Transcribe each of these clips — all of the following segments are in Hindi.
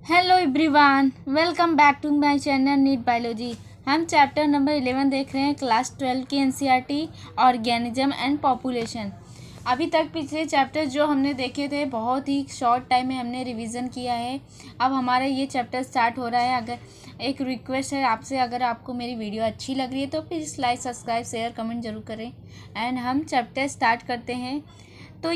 Hello everyone, welcome back to my channel NEET biology. हम चैप्टर नंबर 11 देख रहे हैं क्लास 12 की एनसीईआरटी ऑर्गेनिज्म एंड पॉपुलेशन। अभी तक पिछले चैप्टर जो हमने देखे थे बहुत ही शॉर्ट टाइम में हमने रिवीजन किया है। अब हमारा ये चैप्टर स्टार्ट हो रहा है। अगर एक रिक्वेस्ट है आपसे, अगर आपको मेरी वीडियो अच्छी लग रही है तो please like, subscribe, share, comment जरूर करें। एंड हम चैप्टर स्टार्ट करते हैं। तो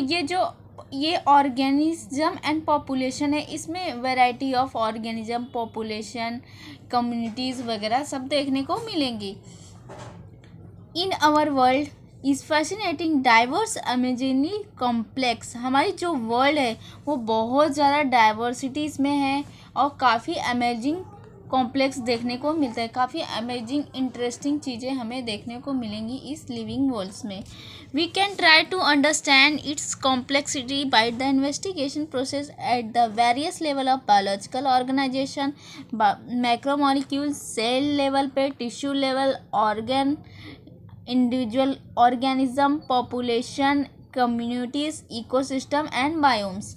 ये ऑर्गेनिज्म एंड पॉपुलेशन है, इसमें variety of organism, population, communities वगैरह सब देखने को मिलेंगी। In our world is fascinating, diverse, amazingly complex. हमारी जो वर्ल्ड है वो बहुत ज़्यादा डाइवर्सिटी इसमें है और काफ़ी अमेजिंग कॉम्प्लेक्स देखने को मिलता है। काफ़ी अमेजिंग इंटरेस्टिंग चीज़ें हमें देखने को मिलेंगी इस लिविंग वर्ल्ड्स में। We can try to understand its complexity by the investigation process at the various level of biological organisation, macromolecule, cell level पे, tissue level, organ, individual organism, population, communities, ecosystem and biomes.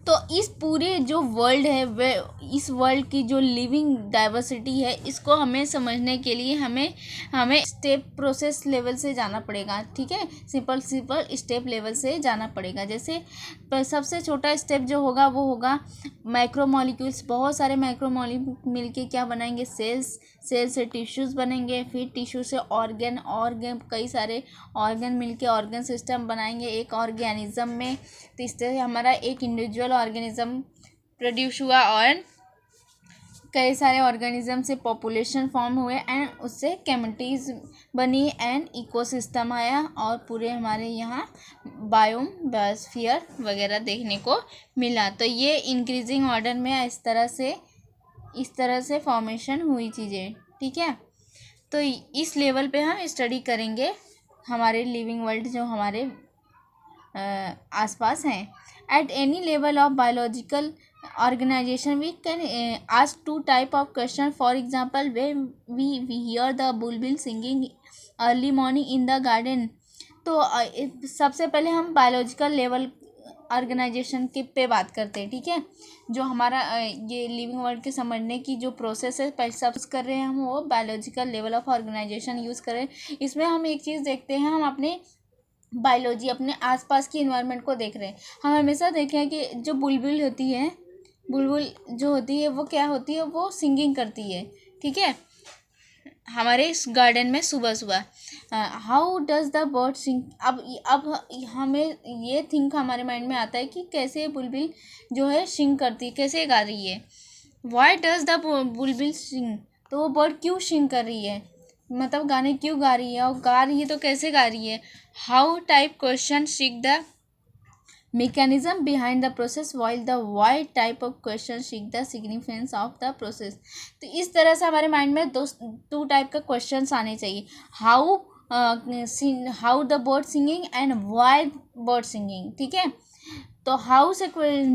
तो इस पूरे जो वर्ल्ड है वे इस वर्ल्ड की जो लिविंग डाइवर्सिटी है इसको हमें समझने के लिए हमें स्टेप प्रोसेस लेवल से जाना पड़ेगा। ठीक है, सिंपल स्टेप लेवल से जाना पड़ेगा। जैसे सबसे छोटा स्टेप जो होगा वो होगा माइक्रोमोलिक्यूल्स। बहुत सारे माइक्रोमोलिक्यूल मिलके क्या बनाएंगे? सेल्स से टिश्यूज़ बनेंगे, फिर टिश्यू से ऑर्गन, कई सारे ऑर्गन मिलके ऑर्गन सिस्टम बनाएंगे एक ऑर्गेनिज्म में। तो इस तरह हमारा एक इंडिविजुअल ऑर्गेनिज्म प्रोड्यूस हुआ और कई सारे ऑर्गेनिज्म से पॉपुलेशन फॉर्म हुए एंड उससे कम्युनिटीज़ बनी एंड इकोसिस्टम आया और पूरे हमारे यहाँ बायोम, बायोस्फीयर वगैरह देखने को मिला। तो ये इंक्रीजिंग ऑर्डर में इस तरह से फॉर्मेशन हुई चीज़ें। ठीक है, तो इस लेवल पे हम स्टडी करेंगे हमारे लिविंग वर्ल्ड जो हमारे आसपास हैं। At any level of biological organisation we can ask two type of question. For example, when we hear the bulbul singing early morning in the garden. तो सबसे पहले हम बायोलॉजिकल लेवल ऑर्गेनाइजेशन के पे बात करते हैं। ठीक है, जो हमारा ये लिविंग वर्ल्ड के समझने की जो प्रोसेस है पहले सब कर रहे हैं हम वो biological level of organisation use कर रहे हैं। इसमें हम एक चीज़ देखते हैं, हम अपने बायोलॉजी अपने आसपास की इन्वायरमेंट को देख रहे हैं। हम हमेशा देखे हैं कि जो बुलबुल होती है, बुलबुल जो होती है वो क्या होती है? वो सिंगिंग करती है। ठीक है, हमारे इस गार्डन में सुबह सुबह हाउ डज द बर्ड सिंग। अब हमें ये थिंक हमारे माइंड में आता है कि कैसे बुलबुल जो है सिंग करती है, कैसे गा रही है। वाई डज द बुलबुल सिंग, तो वो बर्ड क्यों सिंग कर रही है, मतलब गाने क्यों गा रही है, और गा रही है तो कैसे गा रही है। How type question seek the mechanism behind the process, while the why type of question seek the significance of the process। तो इस तरह से हमारे माइंड में टू टाइप का क्वेश्चंस आने चाहिए। How the bird singing and why bird singing. ठीक है, तो हाउ से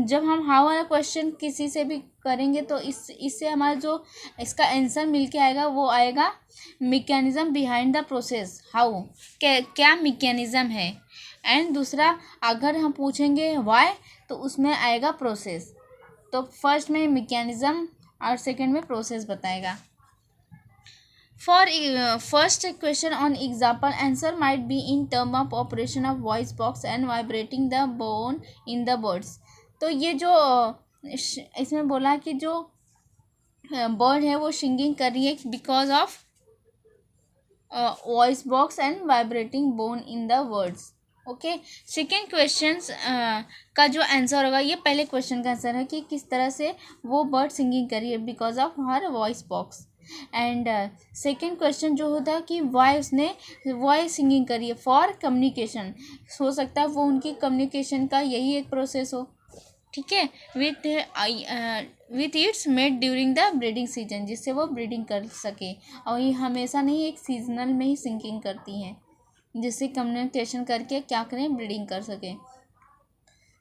जब हम हाउ वाला क्वेश्चन किसी से भी करेंगे तो इससे हमारा जो इसका आंसर मिल के आएगा वो आएगा mechanism behind the process. How क्या मैकेनिज्म है, एंड दूसरा अगर हम पूछेंगे वाई तो उसमें आएगा प्रोसेस। तो फर्स्ट में मैकेनिज्म और सेकंड में प्रोसेस बताएगा। For first question on example, answer might be in term of operation of voice box and vibrating the bone in the birds. तो ये जो इसमें बोला कि जो बर्ड है वो सिंगिंग कर रही है because of voice box and vibrating bone in the words. Okay, second question का जो आंसर होगा, ये पहले क्वेश्चन का आंसर है कि किस तरह से वो बर्ड सिंगिंग कर रही है because of her voice box. And second question जो होता है कि वाई सिंगिंग करी है फॉर कम्युनिकेशन। हो सकता है वो उनकी कम्युनिकेशन का यही एक प्रोसेस हो। ठीक है, with its made during the breeding season, जिससे वो ब्रीडिंग कर सके। और ये हमेशा नहीं, एक सीजनल में ही सिंगिंग करती हैं जिससे कम्युनिकेशन करके क्या करें, ब्रीडिंग कर सकें।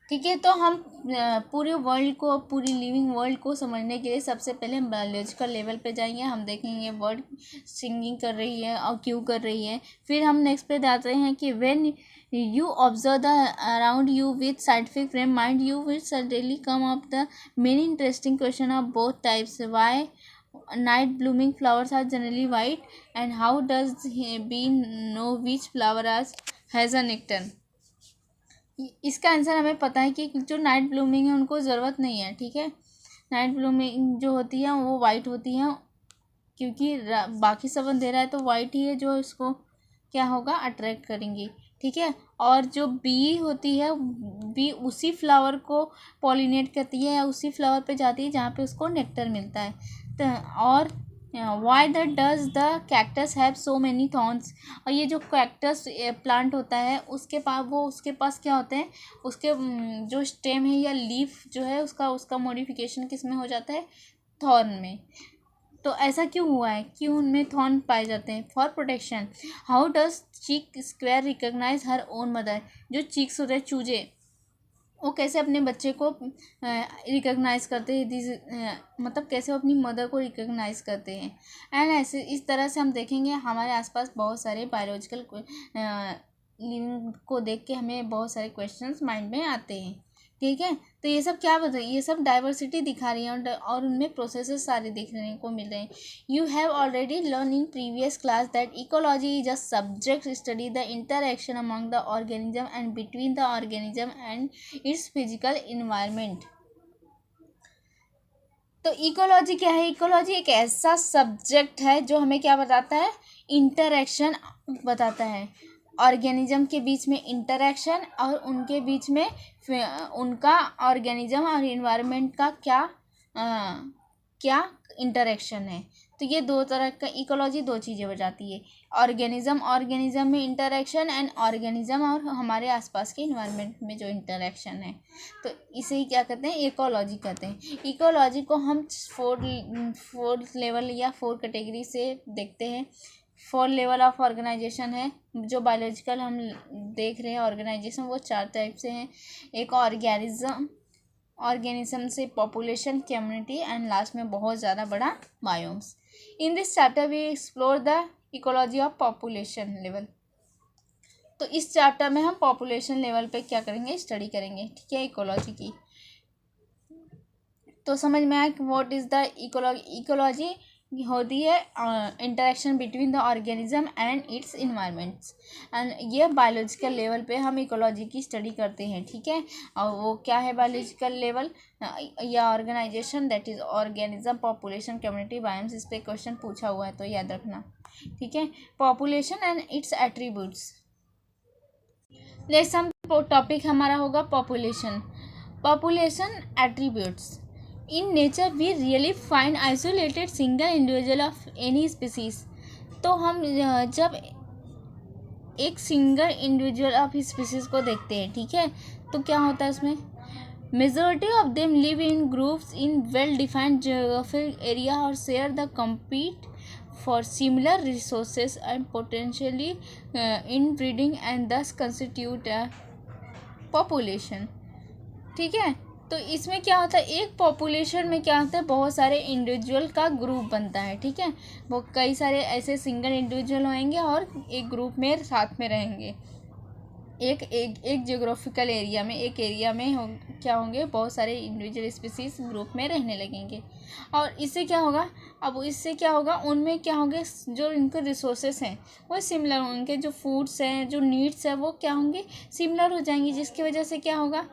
ठीक है। तो हम पूरे वर्ल्ड को, पूरी लिविंग वर्ल्ड को समझने के लिए सबसे पहले हम बायोलॉजिकल लेवल पे जाएंगे। हम देखेंगे वर्ड सिंगिंग कर रही है और क्यों कर रही है। फिर हम नेक्स्ट पे जाते हैं कि when you observe the around you with scientific frame mind, you will certainly come up the many interesting question of both types. Why night blooming flowers are generally white, and how does he bee know which flower has a nectar? इसका आंसर हमें पता है कि जो नाइट ब्लूमिंग है उनको ज़रूरत नहीं है। ठीक है, नाइट ब्लूमिंग जो होती है वो वाइट होती है, क्योंकि बाकी सब अंधेरा है तो वाइट ही है जो इसको क्या होगा, अट्रैक्ट करेंगी। ठीक है, और जो बी होती है, बी उसी फ्लावर को पॉलिनेट करती है या उसी फ्लावर पे जाती है जहाँ पे उसको नेक्टर मिलता है। तो और why does the cactus have so many thorns? और ये जो कैक्टस प्लांट होता है उसके पास क्या होते हैं, उसके जो स्टेम है या लीफ जो है उसका मॉडिफिकेशन किस में हो जाता है, थॉर्न में। तो ऐसा क्यों हुआ है, क्यों उनमें थॉर्न पाए जाते हैं? For protection. How does chick square recognise her own mother? जो चीक्स होते हैं, चूजे, वो कैसे अपने बच्चे को रिकॉग्नाइज करते हैं, मतलब कैसे वो अपनी मदर को रिकॉग्नाइज करते हैं। एंड ऐसे इस तरह से हम देखेंगे हमारे आसपास बहुत सारे बायोलॉजिकल लिविंग को देख के हमें बहुत सारे क्वेश्चंस माइंड में आते हैं। ठीक है, तो ये सब क्या बताइए, ये सब डाइवर्सिटी दिखा रही है और उनमें प्रोसेसेस सारे देखने को मिल रहे हैं। You have already learn in previous class that ecology is a subject study the interaction among the organism and between the organism and it's physical environment. तो इकोलॉजी क्या है? इकोलॉजी एक ऐसा सब्जेक्ट है जो हमें क्या बताता है, इंटरैक्शन बताता है, ऑर्गेनिज्म के बीच में इंटरैक्शन और उनके बीच में उनका ऑर्गेनिज्म और इन्वायरमेंट का क्या इंटरैक्शन है। तो ये दो तरह का इकोलॉजी दो चीज़ें हो जाती है, ऑर्गेनिज्म में इंटरैक्शन एंड ऑर्गेनिज्म और हमारे आसपास के इन्वायरमेंट में जो इंटरैक्शन है, तो इसे ही क्या कहते हैं, इकोलॉजी कहते हैं। इकोलॉजी को हम फोर्थ लेवल या 4 कैटेगरी से देखते हैं। 4 लेवल ऑफ ऑर्गेनाइजेशन है जो बायोलॉजिकल हम देख रहे हैं ऑर्गेनाइजेशन, वो 4 टाइप से हैं। एक ऑर्गेनिज्म से पॉपुलेशन, कम्युनिटी एंड लास्ट में बहुत ज़्यादा बड़ा biomes. In this chapter we explore the ecology of population level. तो इस चैप्टर में हम पॉपुलेशन लेवल पे क्या करेंगे, स्टडी करेंगे। ठीक है, इकोलॉजी की। तो समझ में आया कि व्हाट इज़ द इकोलॉजी होती है interaction between the organism and it's environments. And ये बायोलॉजिकल लेवल पे हम इकोलॉजी की स्टडी करते हैं। ठीक है, और वो क्या है बायोलॉजिकल लेवल या organisation, that is organism, population, community, biomes. इस पर क्वेश्चन पूछा हुआ है तो याद रखना। ठीक है, population and it's attributes. Next हम टॉपिक हमारा होगा population attributes. In nature we really find isolated single individual of any species। तो हम जब एक सिंगल इंडिविजुअल ऑफ स्पीसीज को देखते हैं, ठीक है, तो क्या होता है उसमें, majority of them live in groups in well defined geographic area और share the compete for similar resources and potentially in breeding and thus constitute a population। ठीक है, तो इसमें क्या होता है, एक पॉपुलेशन में क्या होता है, बहुत सारे इंडिविजुअल का ग्रुप बनता है। ठीक है, वो कई सारे ऐसे सिंगल इंडिविजुअल होंगे और एक ग्रुप में साथ में रहेंगे, एक जियोग्राफिकल एरिया में, एक एरिया में क्या होंगे, बहुत सारे इंडिविजुअल स्पीसीज ग्रुप में रहने लगेंगे। और इससे क्या होगा, अब इससे क्या होगा, उनमें क्या होंगे, जो इनके रिसोर्सेस हैं वो सिमिलर होंगे, जो फूड्स हैं, जो नीड्स है वो क्या होंगे, सिमिलर हो जाएंगी, जिसकी वजह से क्या होगा,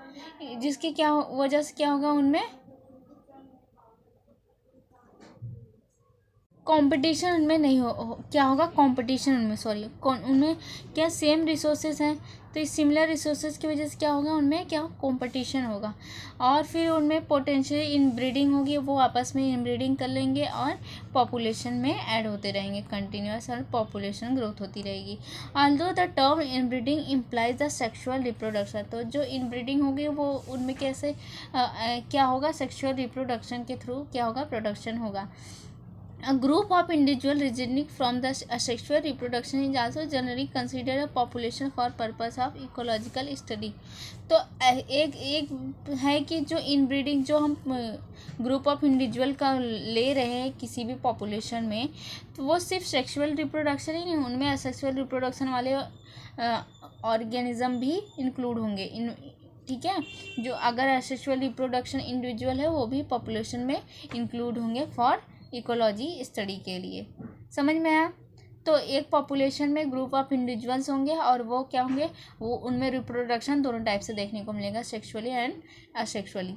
वजह से क्या होगा, उनमें कंपटीशन उनमें नहीं क्या होगा, कंपटीशन उनमें क्या सेम रिसोर्सेज हैं, तो इस सिमिलर रिसोर्सेज की वजह से क्या होगा, उनमें क्या कंपटीशन होगा। और फिर उनमें पोटेंशियल इनब्रीडिंग होगी, वो आपस में इनब्रीडिंग कर लेंगे और पॉपुलेशन में ऐड होते रहेंगे, कंटिन्यूअस और पॉपुलेशन ग्रोथ होती रहेगी। Although the term inbreeding implies the sexual reproduction, तो जो इनब्रीडिंग होगी वो उनमें कैसे क्या होगा, सेक्शुअल रिप्रोडक्शन के थ्रू क्या होगा, प्रोडक्शन होगा। A group of individuals resulting from the asexual reproduction is also generally considered a population for purpose of ecological study. तो एक है कि जो इनब्रीडिंग जो हम ग्रुप ऑफ इंडिविजुअल का ले रहे हैं किसी भी पॉपुलेशन में, तो वो सिर्फ सेक्सुअल रिप्रोडक्शन ही नहीं, उनमें असेक्सुअल रिप्रोडक्शन वाले ऑर्गेनिज्म भी इंक्लूड होंगे। ठीक है, जो अगर असेक्सुअल रिप्रोडक्शन इंडिविजुअल है वो भी पॉपुलेशन में इंक्लूड होंगे फॉर इकोलॉजी स्टडी के लिए। समझ में आया? तो एक पॉपुलेशन में ग्रुप ऑफ इंडिविजुअल्स होंगे और वो क्या होंगे, वो उनमें रिप्रोडक्शन दोनों टाइप से देखने को मिलेगा, सेक्सुअली एंड असेक्सुअली।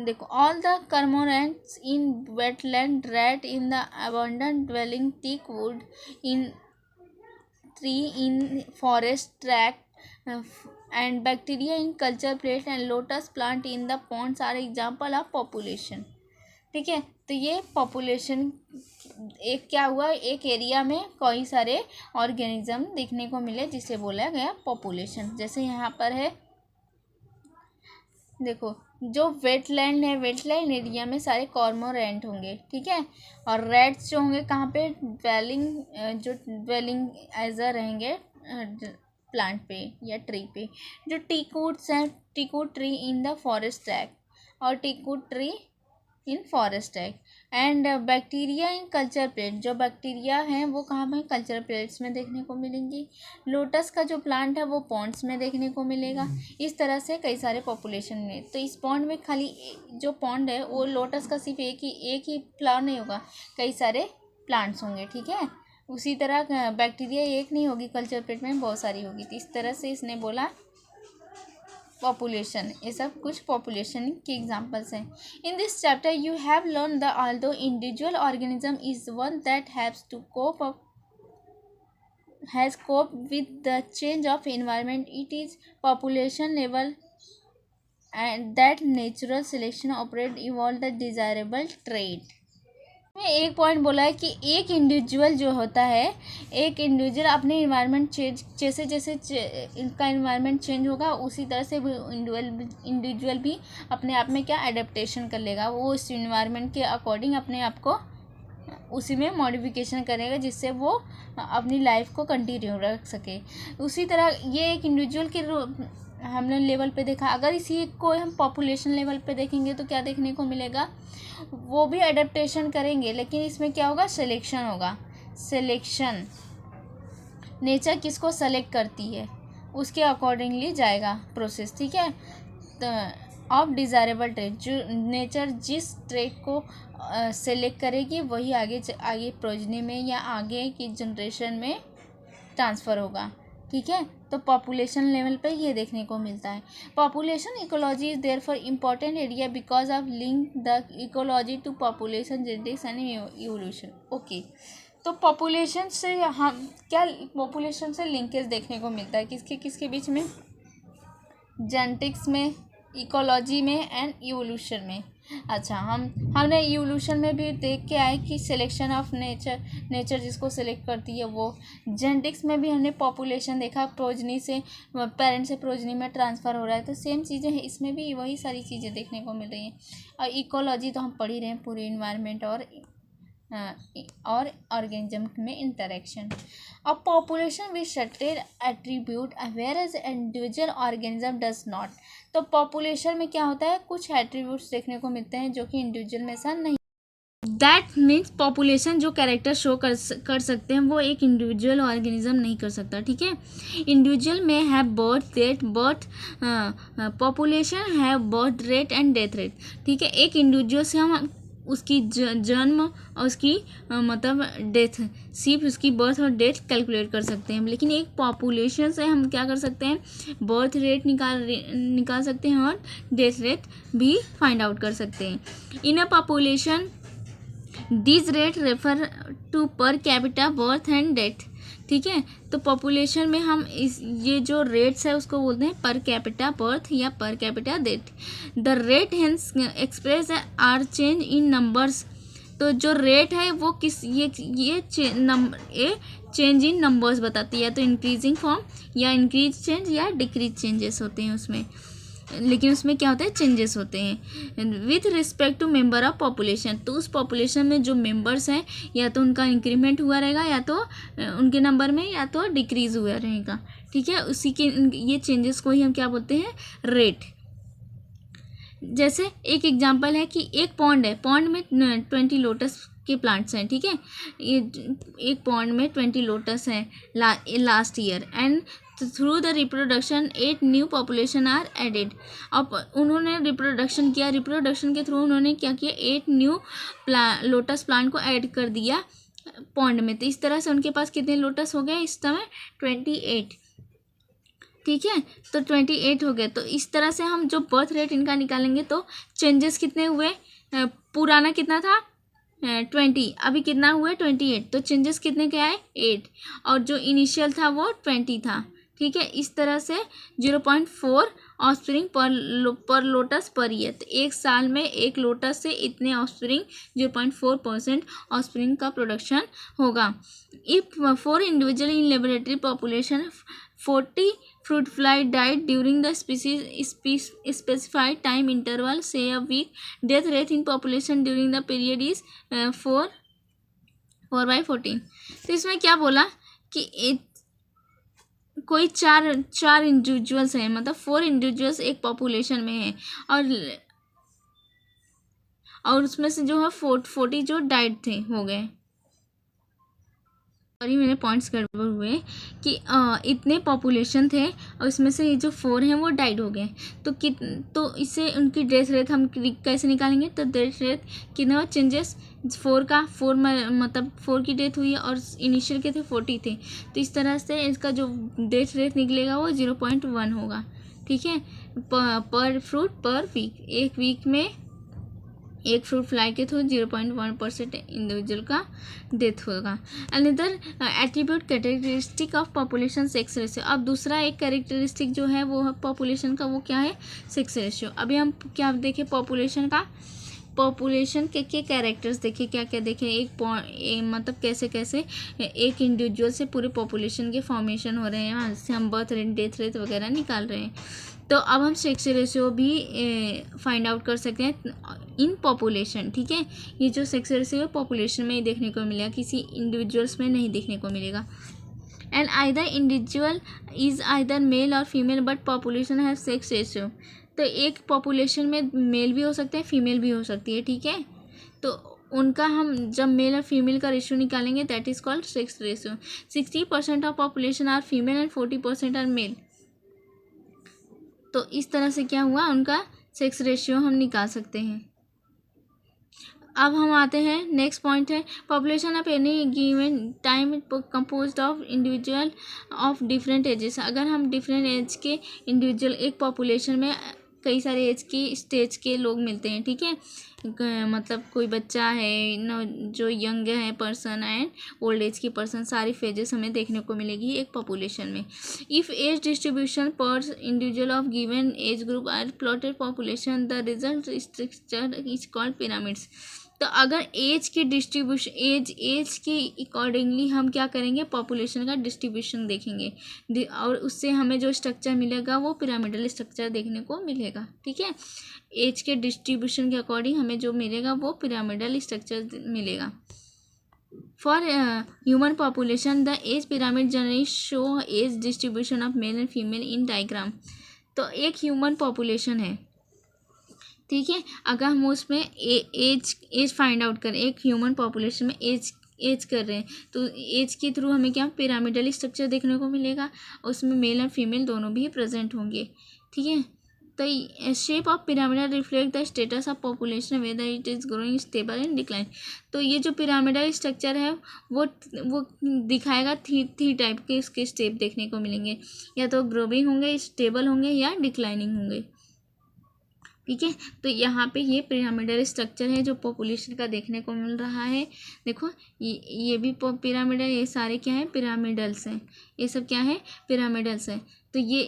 देखो, all the cormorants in wetland, rat in the abundant dwelling, teak wood in tree in forest track and bacteria in culture plate and lotus plant in the ponds are example of population। ठीक है, तो ये पॉपुलेशन एक क्या हुआ, एक एरिया में कई सारे ऑर्गेनिज्म देखने को मिले जिसे बोला गया पॉपुलेशन। जैसे यहाँ पर है, देखो जो वेटलैंड है, वेटलैंड एरिया में सारे कॉर्मोरेंट होंगे। ठीक है, और रैट्स जो होंगे कहाँ पे, ड्वेलिंग एज अ रहेंगे प्लांट पे या ट्री पे। जो टीकवुड्स हैं, teakwood tree in the forest track और teakwood tree in forest track. And bacteria in culture plate, जो बैक्टीरिया हैं वो कहाँ पे, कल्चर प्लेट्स में देखने को मिलेंगी। लोटस का जो प्लांट है वो पॉन्ड्स में देखने को मिलेगा। इस तरह से कई सारे पॉपुलेशन में, तो इस पॉन्ड में खाली जो पॉन्ड है वो लोटस का सिर्फ एक ही फ्लावर नहीं होगा, कई सारे प्लांट्स होंगे। ठीक है, उसी तरह बैक्टीरिया एक नहीं होगी, कल्चर प्लेट में बहुत सारी होगी। तो इस तरह से इसने बोला पॉपुलेशन। ये सब कुछ पॉपुलेशन के एग्जांपल्स हैं। In this chapter you have learn the although individual organism is one that haves to cope up has coped with the change of environment, it is population level and that natural selection operate evolve the desirable trait। में एक पॉइंट बोला है कि एक इंडिविजुअल जो होता है, एक इंडिविजुअल अपने इन्वायरमेंट चेंज, जैसे जैसे इनका इन्वायरमेंट चेंज होगा उसी तरह से इंडिविजुअल भी अपने आप में क्या एडेप्टेशन कर लेगा, वो उस इन्वायरमेंट के अकॉर्डिंग अपने आप को उसी में मॉडिफिकेशन करेगा जिससे वो अपनी लाइफ को कंटिन्यू रख सके। उसी तरह ये एक इंडिविजुअल के हमने लेवल पे देखा, अगर इसी को हम पॉपुलेशन लेवल पे देखेंगे तो क्या देखने को मिलेगा, वो भी एडेप्टेशन करेंगे लेकिन इसमें क्या होगा, सिलेक्शन होगा। सिलेक्शन, नेचर किसको सेलेक्ट करती है उसके अकॉर्डिंगली जाएगा प्रोसेस। ठीक है, तो ऑफ डिज़ायरेबल ट्रेट, जो नेचर जिस ट्रेट को सेलेक्ट करेगी वही आगे प्रोजनी में या आगे की जनरेशन में ट्रांसफ़र होगा। ठीक है, तो पॉपुलेशन लेवल पे ये देखने को मिलता है। Population ecology is there for important area because of link the ecology to population genetics and evolution. Okay, तो पॉपुलेशन से हम क्या, पॉपुलेशन से लिंकेज देखने को मिलता है किसके किसके बीच में, जेनेटिक्स में, इकोलॉजी में एंड इवोल्यूशन में। अच्छा, हमने इवोल्यूशन में भी देख के आए कि सिलेक्शन ऑफ नेचर जिसको सिलेक्ट करती है वो। जेनेटिक्स में भी हमने पॉपुलेशन देखा, प्रोजनी से पेरेंट से प्रोजनी में ट्रांसफ़र हो रहा है, तो सेम चीज़ें हैं इसमें भी, वही सारी चीज़ें देखने को मिल रही हैं। और इकोलॉजी तो हम पढ़ ही रहे हैं, पूरे इन्वायरमेंट और ऑर्गेनिज्म में interaction. A population with certain attribute whereas individual organism does not. तो पॉपुलेशन में क्या होता है, कुछ एट्रीब्यूट्स देखने को मिलते हैं जो कि इंडिविजुअल में ऐसा नहीं। दैट मीन्स पॉपुलेशन जो कैरेक्टर शो कर सकते हैं वो एक इंडिविजुअल ऑर्गेनिज्म नहीं कर सकता। ठीक है, इंडिविजुअल में have birth rate, population have birth rate and death rate. ठीक है, एक इंडिविजुअल से हम उसकी जन्म और उसकी मतलब डेथ, सिर्फ उसकी बर्थ और डेथ कैलकुलेट कर सकते हैं, लेकिन एक पॉपुलेशन से हम क्या कर सकते हैं, बर्थ रेट निकाल सकते हैं और डेथ रेट भी फाइंड आउट कर सकते हैं। In a population this rate refer to per capita birth and death. ठीक है, तो पॉपुलेशन में हम ये जो रेट्स है उसको बोलते हैं पर कैपिटा बर्थ या per capita death. The rate hence express are change in numbers. तो जो रेट है वो ये चेंज इन नंबर्स बताती है, तो इंक्रीजिंग फॉर्म या इंक्रीज चेंज या डिक्रीज चेंजेस होते हैं उसमें। लेकिन उसमें क्या होता है, चेंजेस होते हैं with respect to member of population. तो उस पॉपुलेशन में जो मेंबर्स हैं या तो उनका इंक्रीमेंट हुआ रहेगा या तो उनके नंबर में या तो डिक्रीज हुआ रहेगा, ठीक है। उसी के ये चेंजेस को ही हम क्या बोलते हैं, रेट। जैसे एक एग्जांपल है कि एक पॉन्ड है, पॉन्ड में 20 लोटस के प्लांट्स हैं, ठीक है। ये एक पॉन्ड में 20 लोटस हैं last year, and through the reproduction 8 new population are added. अब उन्होंने रिप्रोडक्शन किया, रिप्रोडक्शन के थ्रू उन्होंने क्या किया, 8 न्यू लोटस प्लांट को ऐड कर दिया पॉन्ड में। तो इस तरह से उनके पास कितने लोटस हो गए इस समय, 28, ठीक है। तो 28 हो गए। तो इस तरह से हम जो बर्थ रेट इनका निकालेंगे तो चेंजेस कितने हुए, पुराना कितना था 20, अभी कितना हुआ 28, तो चेंजेस कितने के आए 8, और जो इनिशियल था वो 20 था, ठीक है। इस तरह से 0.4 ऑफस्प्रिंग पर लोटस पर ईयर। तो एक साल में एक लोटस से इतने ऑफस्प्रिंग 0.4% ऑफस्प्रिंग का प्रोडक्शन होगा। If for individual in laboratory population 40 fruit fly died during the specified time interval, say a week, death rate in population during the period is 4/14। तो इसमें क्या बोला कि कोई चार इंडिविजुअल्स हैं, मतलब 4 इंडिविजुअल्स एक पॉपुलेशन में हैं, और उसमें से जो है 40 जो डाइड थे, हो गए। सॉरी मेरे पॉइंट्स गड़बड़ हुए कि इतने पॉपुलेशन थे और इसमें से ये जो 4 हैं वो डाइड हो गए। तो इससे उनकी डेथ रेट हम कैसे निकालेंगे, तो डेथ रेट कितना चेंजेस 4 मतलब 4 की डेथ हुई है और इनिशियल के थे 40 थे, तो इस तरह से इसका जो डेथ रेट निकलेगा वो 0.1 होगा, ठीक है। पर फ्रूट पर वीक, एक वीक में एक फ्रूट फ्लाई के थ्रू 0.1% इंडिविजुअल का डेथ होगा। Another attribute characteristic of population sex ratio. अब दूसरा एक कैरेक्टरिस्टिक जो है वो है पॉपुलेशन का, वो क्या है, सेक्स रेशियो। अभी हम क्या देखें पॉपुलेशन का, पॉपुलेशन के कैरेक्टर्स देखिए, क्या क्या देखें, मतलब कैसे कैसे एक इंडिविजुअल से पूरे पॉपुलेशन के फॉर्मेशन हो रहे हैं, वहाँ से हम बर्थ रेट डेथ रेट वगैरह निकाल रहे हैं। तो अब हम सेक्स रेशियो भी फाइंड आउट कर सकते हैं इन पॉपुलेशन, ठीक है। ये जो सेक्स रेशियो पॉपुलेशन में ही देखने को मिलेगा, किसी इंडिविजुअल्स में नहीं देखने को मिलेगा। And either individual is either male or female but population have sex ratio. तो एक पॉपुलेशन में मेल भी हो सकता है, फीमेल भी हो सकती है, ठीक है। तो उनका हम जब मेल और फीमेल का रेशियो निकालेंगे that is called sex ratio. 60% of population are female and 40% are male. तो इस तरह से क्या हुआ, उनका सेक्स रेशियो हम निकाल सकते हैं। अब हम आते हैं नेक्स्ट पॉइंट है, population of any given time composed of individual of different ages. अगर हम डिफरेंट एज के इंडिविजुअल, एक पॉपुलेशन में कई सारे एज की स्टेज के लोग मिलते हैं, ठीक है। मतलब कोई बच्चा है न, जो यंग है पर्सन एंड ओल्ड एज की पर्सन, सारी फेजेस हमें देखने को मिलेगी एक पॉपुलेशन में। If age distribution per individual of given age group are plotted population, the result structure is called pyramids. तो अगर एज की डिस्ट्रीब्यूशन, एज के अकॉर्डिंगली हम क्या करेंगे, पॉपुलेशन का डिस्ट्रीब्यूशन देखेंगे और उससे हमें जो स्ट्रक्चर मिलेगा वो पिरामिडल स्ट्रक्चर देखने को मिलेगा, ठीक है। एज के डिस्ट्रीब्यूशन के अकॉर्डिंग हमें जो मिलेगा वो पिरामिडल स्ट्रक्चर मिलेगा। For human population the age pyramid generally show age distribution of male and female in diagram. तो एक ह्यूमन पॉपुलेशन है, ठीक है। अगर हम उसमें एज फाइंड आउट करें, एक ह्यूमन पॉपुलेशन में एज कर रहे हैं, तो एज के थ्रू हमें क्या पिरामिडल स्ट्रक्चर देखने को मिलेगा, उसमें मेल और फीमेल दोनों भी प्रेजेंट होंगे, ठीक है। तो shape of pyramidal reflect the status of population whether it is growing stable and decline. तो ये जो पिरामिडल स्ट्रक्चर है वो दिखाएगा थ्री टाइप के इसके स्टेप देखने को मिलेंगे, या तो ग्रोइंग होंगे, स्टेबल होंगे या डिक्लाइनिंग होंगे, ठीक है। तो यहाँ पे ये पिरामिडल स्ट्रक्चर है जो पॉपुलेशन का देखने को मिल रहा है। देखो ये भी पिरामिडल, ये सारे क्या है पिरामिडल्स हैं, ये सब क्या है पिरामिडल्स हैं। तो ये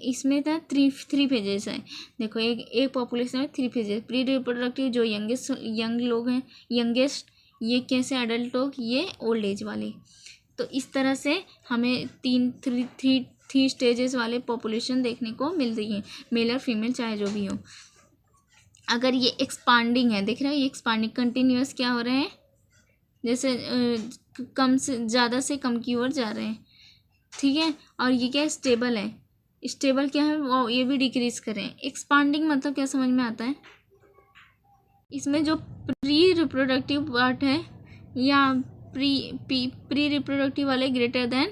इसमें था थ्री फेजेस है। देखो एक पॉपुलेशन में 3 फेजेस, प्री रिप्रोडक्टिव जो यंग लोग हैं, यंगेस्ट, ये कैसे एडल्ट लोग, ये ओल्ड एज वाले। तो इस तरह से हमें थ्री 3 स्टेजेस वाले पॉपुलेशन देखने को मिल रही है, मेल और फीमेल चाहे जो भी हो। अगर ये एक्सपांडिंग है, देख रहे हो ये एक्सपांडिंग कंटिन्यूअस क्या हो रहे हैं, जैसे कम से ज़्यादा से कम की ओर जा रहे हैं, ठीक है। और ये क्या है, स्टेबल है। स्टेबल क्या है, वो ये भी डिक्रीज कर रहे हैं। एक्सपांडिंग मतलब क्या समझ में आता है, इसमें जो प्री रिप्रोडक्टिव पार्ट है या प्री रिप्रोडक्टिव वाले ग्रेटर देन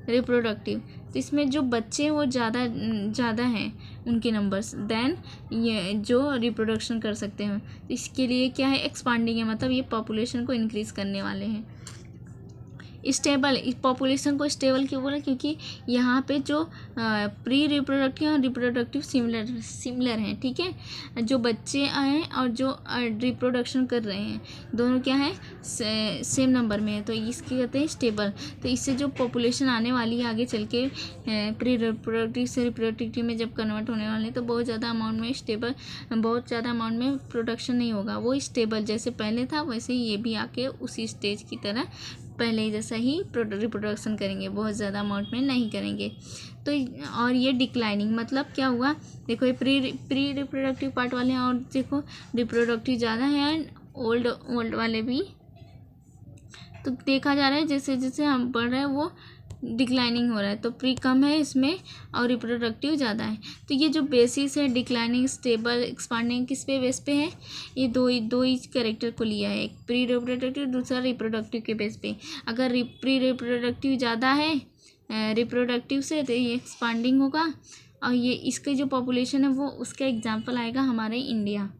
रिप्रोडक्टिव, तो इसमें जो बच्चे वो ज़्यादा हैं उनके नंबर्स देन ये जो रिप्रोडक्शन कर सकते हैं। तो इसके लिए क्या है, एक्सपांडिंग है, मतलब ये पॉपुलेशन को इंक्रीज़ करने वाले हैं। स्टेबल, पॉपुलेशन को स्टेबल क्यों बोला, क्योंकि यहाँ पे जो प्री रिप्रोडक्टिव और रिप्रोडक्टिव सिमिलर हैं, ठीक है। जो बच्चे हैं और जो रिप्रोडक्शन कर रहे हैं दोनों क्या है, सेम नंबर में है, तो इसके कहते हैं स्टेबल। तो इससे जो पॉपुलेशन आने वाली है आगे चल के प्री रिप्रोडक्टिव से रिप्रोडक्टिव में जब कन्वर्ट होने वाले हैं, तो बहुत ज़्यादा अमाउंट में स्टेबल, बहुत ज़्यादा अमाउंट में प्रोडक्शन नहीं होगा, वो स्टेबल जैसे पहले था वैसे ही ये भी आके उसी स्टेज की तरह पहले जैसा ही रिप्रोडक्शन करेंगे, बहुत ज़्यादा अमाउंट में नहीं करेंगे। तो और ये डिक्लाइनिंग मतलब क्या हुआ, देखो ये प्री रिप्रोडक्टिव पार्ट वाले हैं और देखो रिप्रोडक्टिव ज़्यादा है एंड ओल्ड वाले भी, तो देखा जा रहा है जैसे जैसे हम पढ़ रहे हैं वो डिक्लाइनिंग हो रहा है। तो प्री कम है इसमें और रिप्रोडक्टिव ज़्यादा है। तो ये जो बेसिस है डिक्लाइनिंग, स्टेबल, एक्सपांडिंग, किस पे बेस पे है, ये दो ही कैरेक्टर को लिया है, एक प्री रिप्रोडक्टिव, दूसरा रिप्रोडक्टिव के बेस पे। अगर प्री रिप्रोडक्टिव ज़्यादा है रिप्रोडक्टिव से तो ये एक्सपांडिंग होगा, और ये इसका जो पॉपुलेशन है वो उसका एग्जाम्पल आएगा हमारे इंडिया,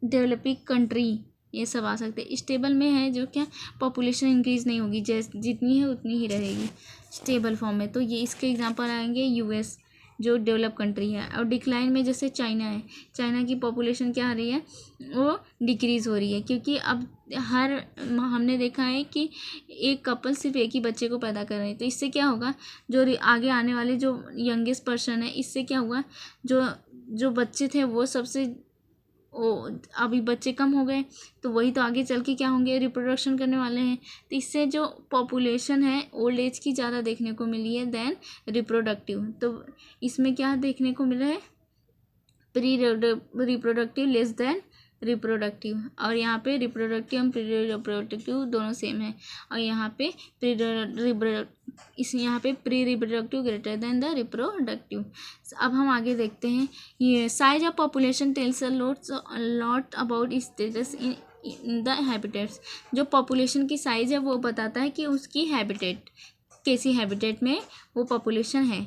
डेवलपिंग कंट्री, ये सब आ सकते हैं। स्टेबल में है जो क्या, पॉपुलेशन इंक्रीज़ नहीं होगी, जैसे जितनी है उतनी ही रहेगी स्टेबल फॉर्म में। तो ये इसके एग्जांपल आएंगे यूएस जो डेवलप कंट्री है। और डिक्लाइन में जैसे चाइना है, चाइना की पॉपुलेशन क्या आ रही है, वो डिक्रीज़ हो रही है, क्योंकि अब हमने देखा है कि एक कपल सिर्फ एक ही बच्चे को पैदा कर रहे हैं। तो इससे क्या होगा, जो आगे आने वाले जो यंगेस्ट पर्सन है, इससे क्या हुआ, जो बच्चे थे वो सबसे अभी बच्चे कम हो गए, तो वही तो आगे चल के क्या होंगे, रिप्रोडक्शन करने वाले हैं। तो इससे जो पॉपुलेशन है ओल्ड एज की ज़्यादा देखने को मिली है देन रिप्रोडक्टिव। तो इसमें क्या देखने को मिला है, pre reproductive less than reproductive, और यहाँ पे रिप्रोडक्टिव और प्री रिप्रोडक्टिव दोनों सेम है, और यहाँ पे यहाँ पे pre reproductive greater than the reproductive. अब हम आगे देखते हैं, ये size of population tales a lot about status in the habitats. जो पॉपुलेशन की साइज है वो बताता है कि उसकी हैबिटेट कैसी हैबिटेट में वो पॉपुलेशन है।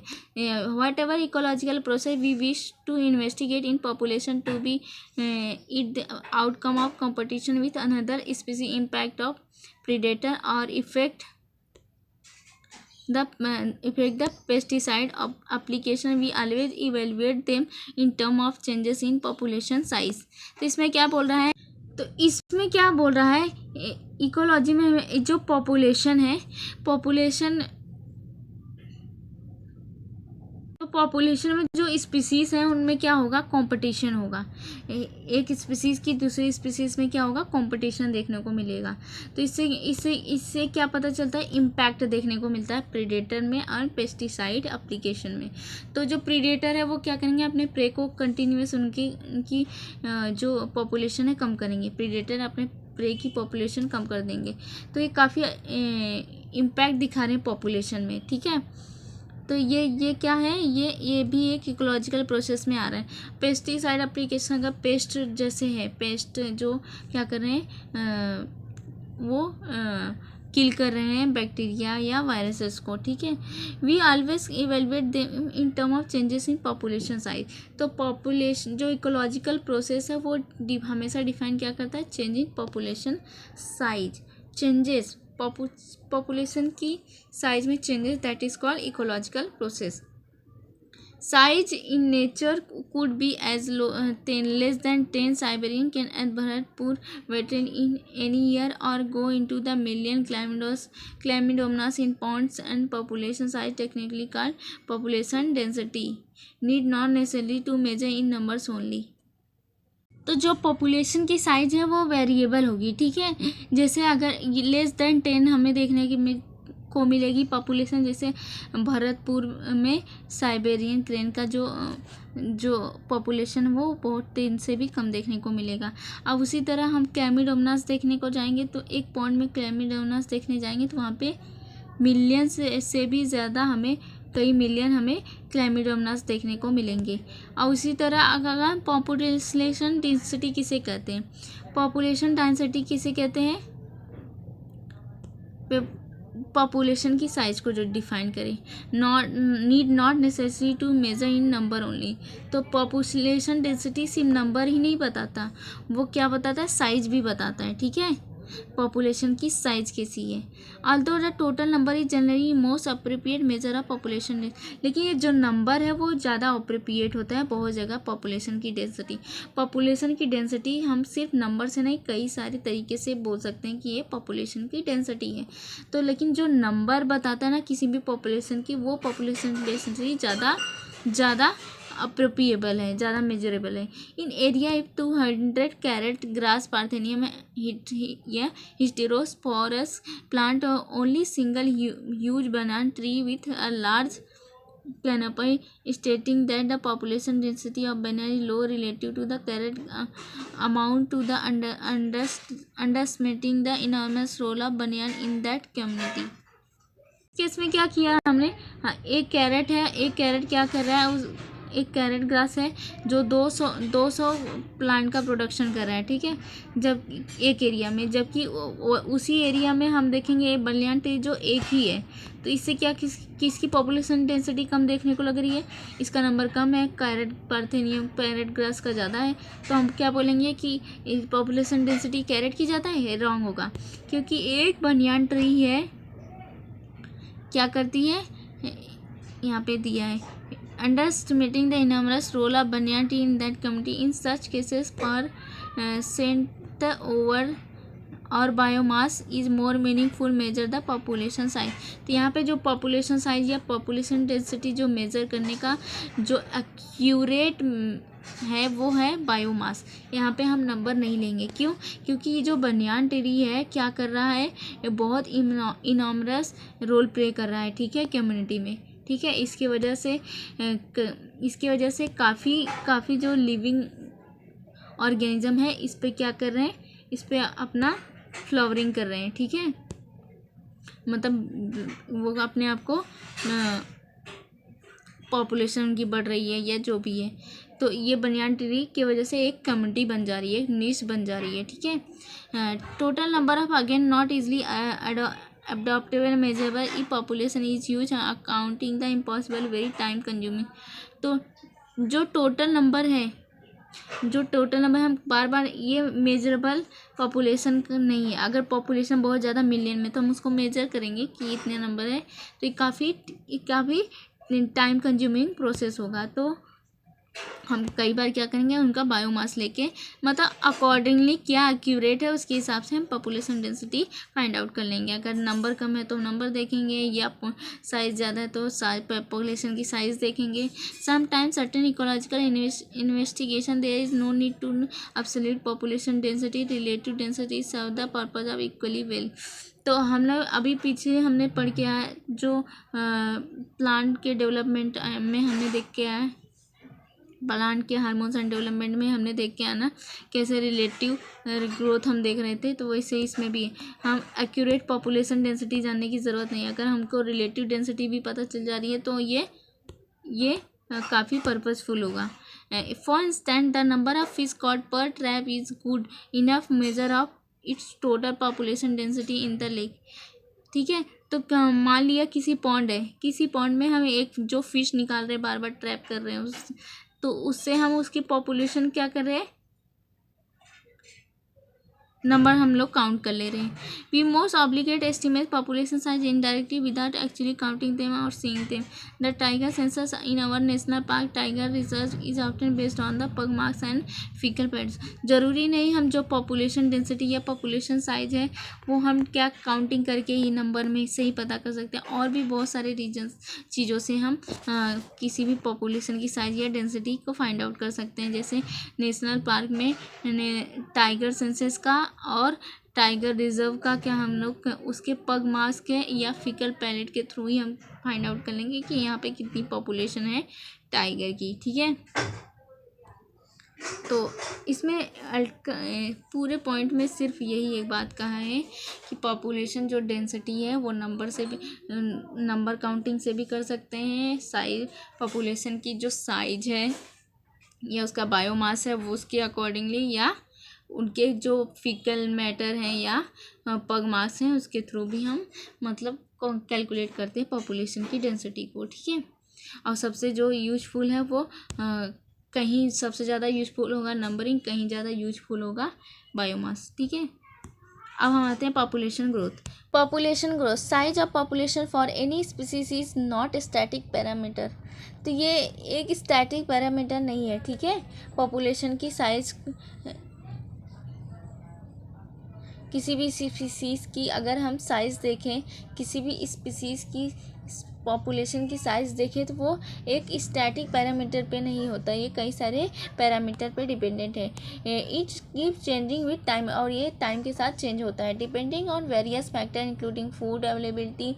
Whatever ecological process we wish to investigate in population to be it the outcome of competition with another species, impact of predator or effect the pesticide application, we always evaluate them in term of changes in population size। तो इसमें क्या बोल रहा है, तो इसमें क्या बोल रहा है, इकोलॉजी में जो पॉपुलेशन है, पॉपुलेशन में जो स्पीसीज़ हैं उनमें क्या होगा, कंपटीशन होगा, एक स्पीसीज़ की दूसरी स्पीसीज़ में क्या होगा, कंपटीशन देखने को मिलेगा। तो इससे क्या पता चलता है, इम्पैक्ट देखने को मिलता है प्रीडेटर में और पेस्टिसाइड एप्लीकेशन में। तो जो प्रीडेटर है वो क्या करेंगे, अपने प्रे को कंटिन्यूस उनकी जो पॉपुलेशन है कम करेंगे, प्रीडेटर अपने प्रे की पॉपुलेशन कम कर देंगे। तो ये काफ़ी इम्पैक्ट दिखा रहे हैं पॉपुलेशन में, ठीक है। तो ये क्या है, ये भी एक इकोलॉजिकल प्रोसेस में आ रहा है। पेस्टिसाइड एप्लीकेशन का पेस्ट जैसे है, पेस्ट जो क्या कर रहे हैं, वो किल कर रहे हैं बैक्टीरिया या वायरसेस को, ठीक है। We always evaluate them in term of changes in population size. तो पॉपुलेशन जो इकोलॉजिकल प्रोसेस है वो हमेशा डिफाइन क्या करता है, change in population size, changes population की साइज में changes, that is called ecological process. Size in nature could be as less than 10 Siberian cranes at poor wetland in any year or go into the million Chlamydomonas in ponds and population size technically called population density need not necessarily to measure in numbers only. तो जो पॉपुलेशन की साइज़ है वो वेरिएबल होगी, ठीक है। जैसे अगर लेस देन 10 हमें देखने की को मिलेगी पॉपुलेशन, जैसे भरतपुर में साइबेरियन क्रेन का जो पॉपुलेशन वो बहुत दिन से भी कम देखने को मिलेगा। अब उसी तरह हम क्लेमिडोमोनास देखने को जाएंगे, तो एक पॉन्ड में क्लेमिडोमोनास देखने जाएंगे तो वहाँ पे मिलियन से भी ज़्यादा हमें, कई मिलियन हमें क्लेमिडोमोनास देखने को मिलेंगे। और उसी तरह अगर पॉपुलेशन डेंसिटी किसे कहते हैं, पॉपुलेशन डेंसिटी किसे कहते हैं, पॉपुलेशन की साइज को जो डिफाइन करें, not necessary to measure in number only. तो पॉपुलेशन डेंसिटी सिर्फ नंबर ही नहीं बताता, वो क्या बताता है, साइज भी बताता है। ठीक है, पॉपुलेशन की साइज कैसी है। Although the total number is generally most appropriate measure of population, लेकिन ये जो नंबर है वो ज़्यादा अप्रोप्रिएट होता है बहुत जगह पॉपुलेशन की डेंसिटी। पॉपुलेशन की डेंसिटी हम सिर्फ नंबर से नहीं, कई सारे तरीके से बोल सकते हैं कि ये पॉपुलेशन की डेंसिटी है। तो लेकिन जो नंबर बताता है ना किसी भी पॉपुलेशन की, वो पॉपुलेशन डेंसिटी ज़्यादा अप्रोप्रिएबल है, ज़्यादा मेजरेबल है। In area if 200 carrot grass parthenium या hysterophorus plant only single huge banana tree with a large canopy, stating that the population density of banana is low relative to the carrot amount to the underestimating the enormous role of banana in that community। Case में क्या किया हमने, हाँ, एक कैरेट है, एक कैरेट क्या कर रहा है, एक कैरेट ग्रास है जो 200 प्लांट का प्रोडक्शन कर रहा है। ठीक है, जब एक एरिया में, जबकि उसी एरिया में हम देखेंगे बनियान ट्री जो एक ही है, तो इससे क्या किसकी पॉपुलेशन डेंसिटी कम देखने को लग रही है, इसका नंबर कम है, कैरेट पार्थेनियम कैरेट ग्रास का ज़्यादा है। तो हम क्या बोलेंगे कि पॉपुलेशन डेंसिटी कैरेट की ज़्यादा है, रॉन्ग होगा, क्योंकि एक बनियान ट्री है क्या करती है, यहाँ पे दिया है, underestimating the enormous role of banyan tree in that community. In such cases, percent over or biomass is more meaningful measure the population size। तो यहाँ पे जो population size या population density जो measure करने का जो accurate है वो है बायोमास। यहाँ पे हम नंबर नहीं लेंगे, क्यों, क्योंकि ये जो बनियान ट्री है क्या कर रहा है, ये बहुत इनॉर्मस रोल प्ले कर रहा है। ठीक है, कम्युनिटी में। ठीक है, इसकी वजह से काफ़ी जो लिविंग ऑर्गेनिज्म है इस पे क्या कर रहे हैं, इस पे अपना फ्लावरिंग कर रहे हैं। ठीक है, मतलब वो अपने आप को पॉपुलेशन उनकी बढ़ रही है या जो भी है, तो ये बनियान ट्री की वजह से एक कम्युनिटी बन जा रही है, एक निश बन जा रही है। ठीक है, total number of again not easily adoptable measurable if population is huge, accounting the impossible very time consuming। तो जो टोटल नंबर हम बार बार, ये मेजरेबल पॉपुलेशन नहीं है। अगर पॉपुलेशन बहुत ज़्यादा मिलियन में तो हम उसको मेजर करेंगे कि इतने नंबर है, तो ये काफ़ी टाइम कंज्यूमिंग प्रोसेस होगा। तो हम कई बार क्या करेंगे, उनका बायोमास लेके, मतलब अकॉर्डिंगली क्या एक्यूरेट है उसके हिसाब से हम पॉपुलेशन डेंसिटी फाइंड आउट कर लेंगे। अगर नंबर कम है तो नंबर देखेंगे, या साइज़ ज़्यादा है तो पॉपुलेशन की साइज़ देखेंगे। Sometimes certain ecological investigation there is no need to absolute population density, relative density serve the purpose of equally well. तो हम लोग अभी पीछे हमने पढ़ के आया, जो प्लांट के डेवलपमेंट में हमने देख के आया, प्लांट के हार्मोन्स एंड डेवलपमेंट में हमने देख के आना कैसे रिलेटिव ग्रोथ हम देख रहे थे, तो वैसे इसमें भी हम एक्यूरेट पॉपुलेशन डेंसिटी जानने की ज़रूरत नहीं है। अगर हमको रिलेटिव डेंसिटी भी पता चल जा रही है तो ये काफ़ी पर्पसफुल होगा। For instant the number of fish caught per trap is good enough measure of its total population density in the lake. ठीक है, तो मान लिया किसी पॉन्ड में हम एक जो फिश निकाल रहे हैं, बार बार ट्रैप कर रहे हैं तो उससे हम उसकी पॉपुलेशन क्या कर रहे हैं, नंबर हम लोग काउंट कर ले रहे हैं। We most obligate estimate population size indirectly without actually counting them or seeing them. The tiger census in our national park tiger research is often based on the pug marks and faecal pads. जरूरी नहीं हम जो पॉपुलेशन डेंसिटी या पॉपुलेशन साइज है वो हम क्या काउंटिंग करके ही नंबर में से ही पता कर सकते हैं, और भी बहुत सारे चीज़ों से हम किसी भी पॉपुलेशन की साइज या डेंसिटी को फाइंड आउट कर सकते हैं। जैसे नेशनल पार्क में टाइगर सेंसस का और टाइगर रिजर्व का क्या हम लोग उसके पग मास के या फीकल पैलेट के थ्रू ही हम फाइंड आउट कर लेंगे कि यहाँ पे कितनी पॉपुलेशन है टाइगर की, ठीक है। तो इसमें पूरे पॉइंट में सिर्फ यही एक बात कहा है कि पॉपुलेशन जो डेंसिटी है वो नंबर से भी, नंबर काउंटिंग से भी कर सकते हैं। साइज, पॉपुलेशन की जो साइज है या उसका बायोमास है वो उसके अकॉर्डिंगली, या उनके जो फीकल मैटर हैं या पग मास हैं उसके थ्रू भी हम मतलब कैलकुलेट करते हैं पॉपुलेशन की डेंसिटी को, ठीक है। और सबसे जो यूजफुल है वो कहीं सबसे ज़्यादा यूजफुल होगा नंबरिंग, कहीं ज़्यादा यूजफुल होगा बायोमास, ठीक है। अब हम आते हैं population growth. Population growth, size of population for any species is not static parameter. तो ये एक स्टैटिक पैरामीटर नहीं है, ठीक है। पॉपुलेशन की साइज किसी भी स्पीसीज़ की अगर हम साइज़ देखें, किसी भी स्पीसीज़ की पॉपुलेशन की साइज़ देखें तो वो एक स्टैटिक पैरामीटर पे नहीं होता, ये कई सारे पैरामीटर पे डिपेंडेंट है। It keep changing with time, और ये टाइम के साथ चेंज होता है, depending on various factor including food availability,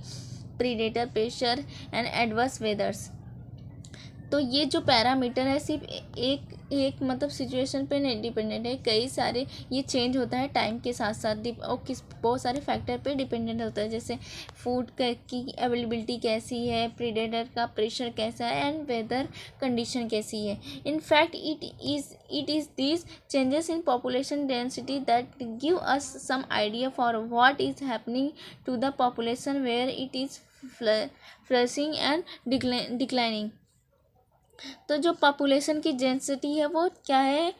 predator, pressure and adverse वेदर्स। तो ये जो पैरामीटर है सिर्फ एक मतलब सिचुएशन पे नहीं डिपेंडेंट है, कई सारे ये चेंज होता है टाइम के साथ साथ और बहुत सारे फैक्टर पे डिपेंडेंट होता है, जैसे फूड की अवेलेबिलिटी कैसी है, प्रीडेटर का प्रेशर कैसा है एंड वेदर कंडीशन कैसी है। In fact it is these changes in population density that give us some idea for what is happening to the population where it is flourishing and declining. तो जो पॉपुलेशन की डेंसिटी है वो क्या है,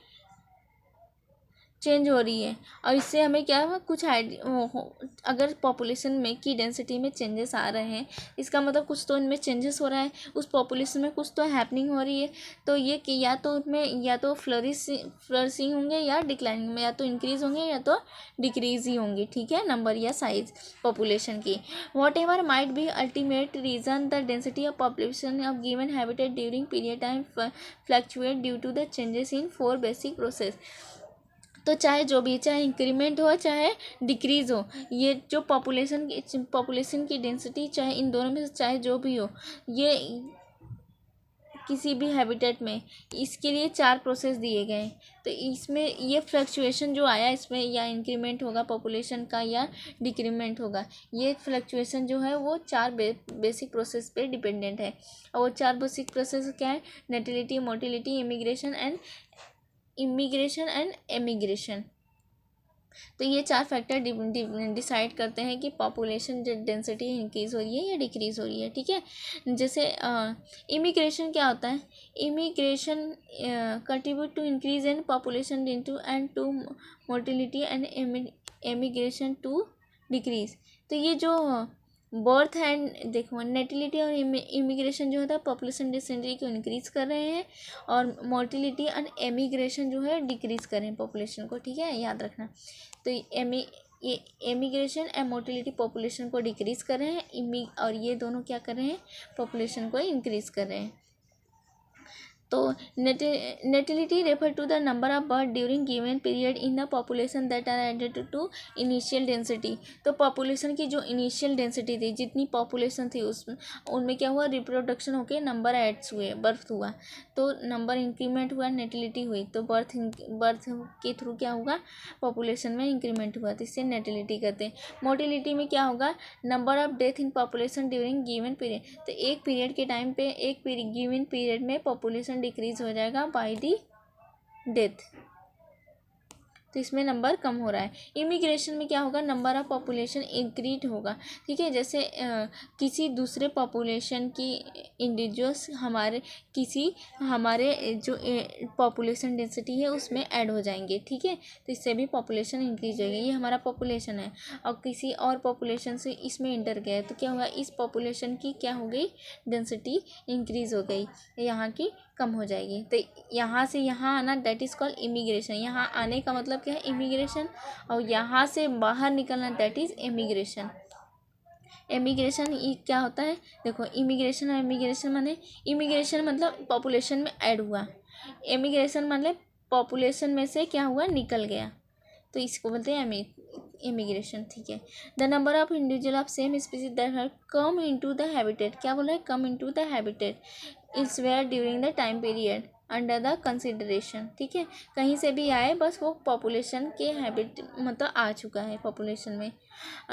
चेंज हो रही है, और इससे हमें क्या है कुछ अगर पॉपुलेशन में की डेंसिटी में चेंजेस आ रहे हैं, इसका मतलब कुछ तो इनमें चेंजेस हो रहा है, उस पॉपुलेशन में कुछ तो हैपनिंग हो रही है। तो ये कि या तो उनमें या तो फ्लरिशिंग होंगे या डिक्लाइनिंग में, या तो इंक्रीज़ होंगे या तो डिक्रीज़ ही होंगी, ठीक है, नंबर या साइज पॉपुलेशन की। Whatever might be ultimate reason the density of population of given habitat during period time fluctuate due to the changes in 4 basic process. तो चाहे जो भी, चाहे इंक्रीमेंट हो चाहे डिक्रीज़ हो, ये जो पॉपुलेशन की डेंसिटी चाहे इन दोनों में से चाहे जो भी हो, ये किसी भी हैबिटेट में इसके लिए 4 प्रोसेस दिए गए हैं। तो इसमें ये फ्लक्चुएशन जो आया इसमें या इंक्रीमेंट होगा पॉपुलेशन का या डिक्रीमेंट होगा, ये फ्लक्चुएशन जो है वो 4 बेसिक प्रोसेस पे डिपेंडेंट है। और वो 4 बेसिक प्रोसेस क्या है, नेटिलिटी, मोटिलिटी, इमिग्रेशन एंड एमिग्रेशन। तो ये 4 फैक्टर डिसाइड करते हैं कि पॉपुलेशन डेंसिटी इंक्रीज़ हो रही है या डिक्रीज़ हो रही है, ठीक है। जैसे इमिग्रेशन क्या होता है, immigration contribute to increase in population and to mortality and emigration to decrease. तो ये जो बर्थ एंड देखो नेटिलिटी और इमिग्रेशन जो होता है पॉपुलेशन डेंसिटी को इंक्रीज़ कर रहे हैं, और मोर्टिलिटी एंड एमिग्रेशन जो है डिक्रीज़ कर रहे हैं पॉपुलेशन को, ठीक है, याद रखना। तो एमिग्रेशन एंड मोर्टिलिटी पॉपुलेशन को डिक्रीज़ कर रहे हैं, और ये दोनों क्या कर रहे हैं, पॉपुलेशन को इंक्रीज़ कर रहे हैं। तो natality refer to the number of birth during given period in the population that are added to initial density. तो पॉपुलेशन की जो इनिशियल डेंसिटी थी, जितनी पॉपुलेशन थी उनमें क्या हुआ, रिप्रोडक्शन होके नंबर एड्स हुए, बर्थ हुआ, तो नंबर इंक्रीमेंट हुआ, नेटिलिटी हुई, तो बर्थ के थ्रू क्या होगा, पॉपुलेशन में इंक्रीमेंट हुआ, तो इससे नेटिलिटी कहते हैं। मोटिलिटी में क्या होगा, number of death in population during given period. तो एक पीरियड के टाइम पे गिवन पीरियड में पॉपुलेशन डिक्रीज हो जाएगा बाय दी डेथ, तो इसमें नंबर कम हो रहा है। इमिग्रेशन में क्या होगा, नंबर ऑफ पॉपुलेशन इंक्रीज होगा, ठीक है। जैसे किसी दूसरे पॉपुलेशन की इंडिविजुअल्स हमारे जो पॉपुलेशन डेंसिटी है उसमें ऐड हो जाएंगे, ठीक है, तो इससे भी पॉपुलेशन इंक्रीज होगी। ये हमारा पॉपुलेशन है और किसी और पॉपुलेशन से इसमें इंटर गया तो क्या हुआ, इस पॉपुलेशन की क्या हो गई, डेंसिटी इंक्रीज हो गई, यहाँ की कम हो जाएगी। तो यहाँ से यहाँ आना दैट इज़ कॉल्ड इमिग्रेशन। यहाँ आने का मतलब क्या है, इमिग्रेशन, और यहाँ से बाहर निकलना दैट इज़ एमिग्रेशन। एमिग्रेशन ये क्या होता है, देखो इमिग्रेशन और एमिग्रेशन माने, इमिग्रेशन मतलब पॉपुलेशन में ऐड हुआ, एमिग्रेशन मतलब पॉपुलेशन में से क्या हुआ, निकल गया, तो इसको बोलते हैं इमिग्रेशन, ठीक है। The number of individual of same species that have come into the habitat, क्या बोला है, come into the habitat elsewhere during the time period under the consideration, ठीक है। कहीं से भी आए, बस वो पॉपुलेशन के हैबिट मतलब आ चुका है पॉपुलेशन में।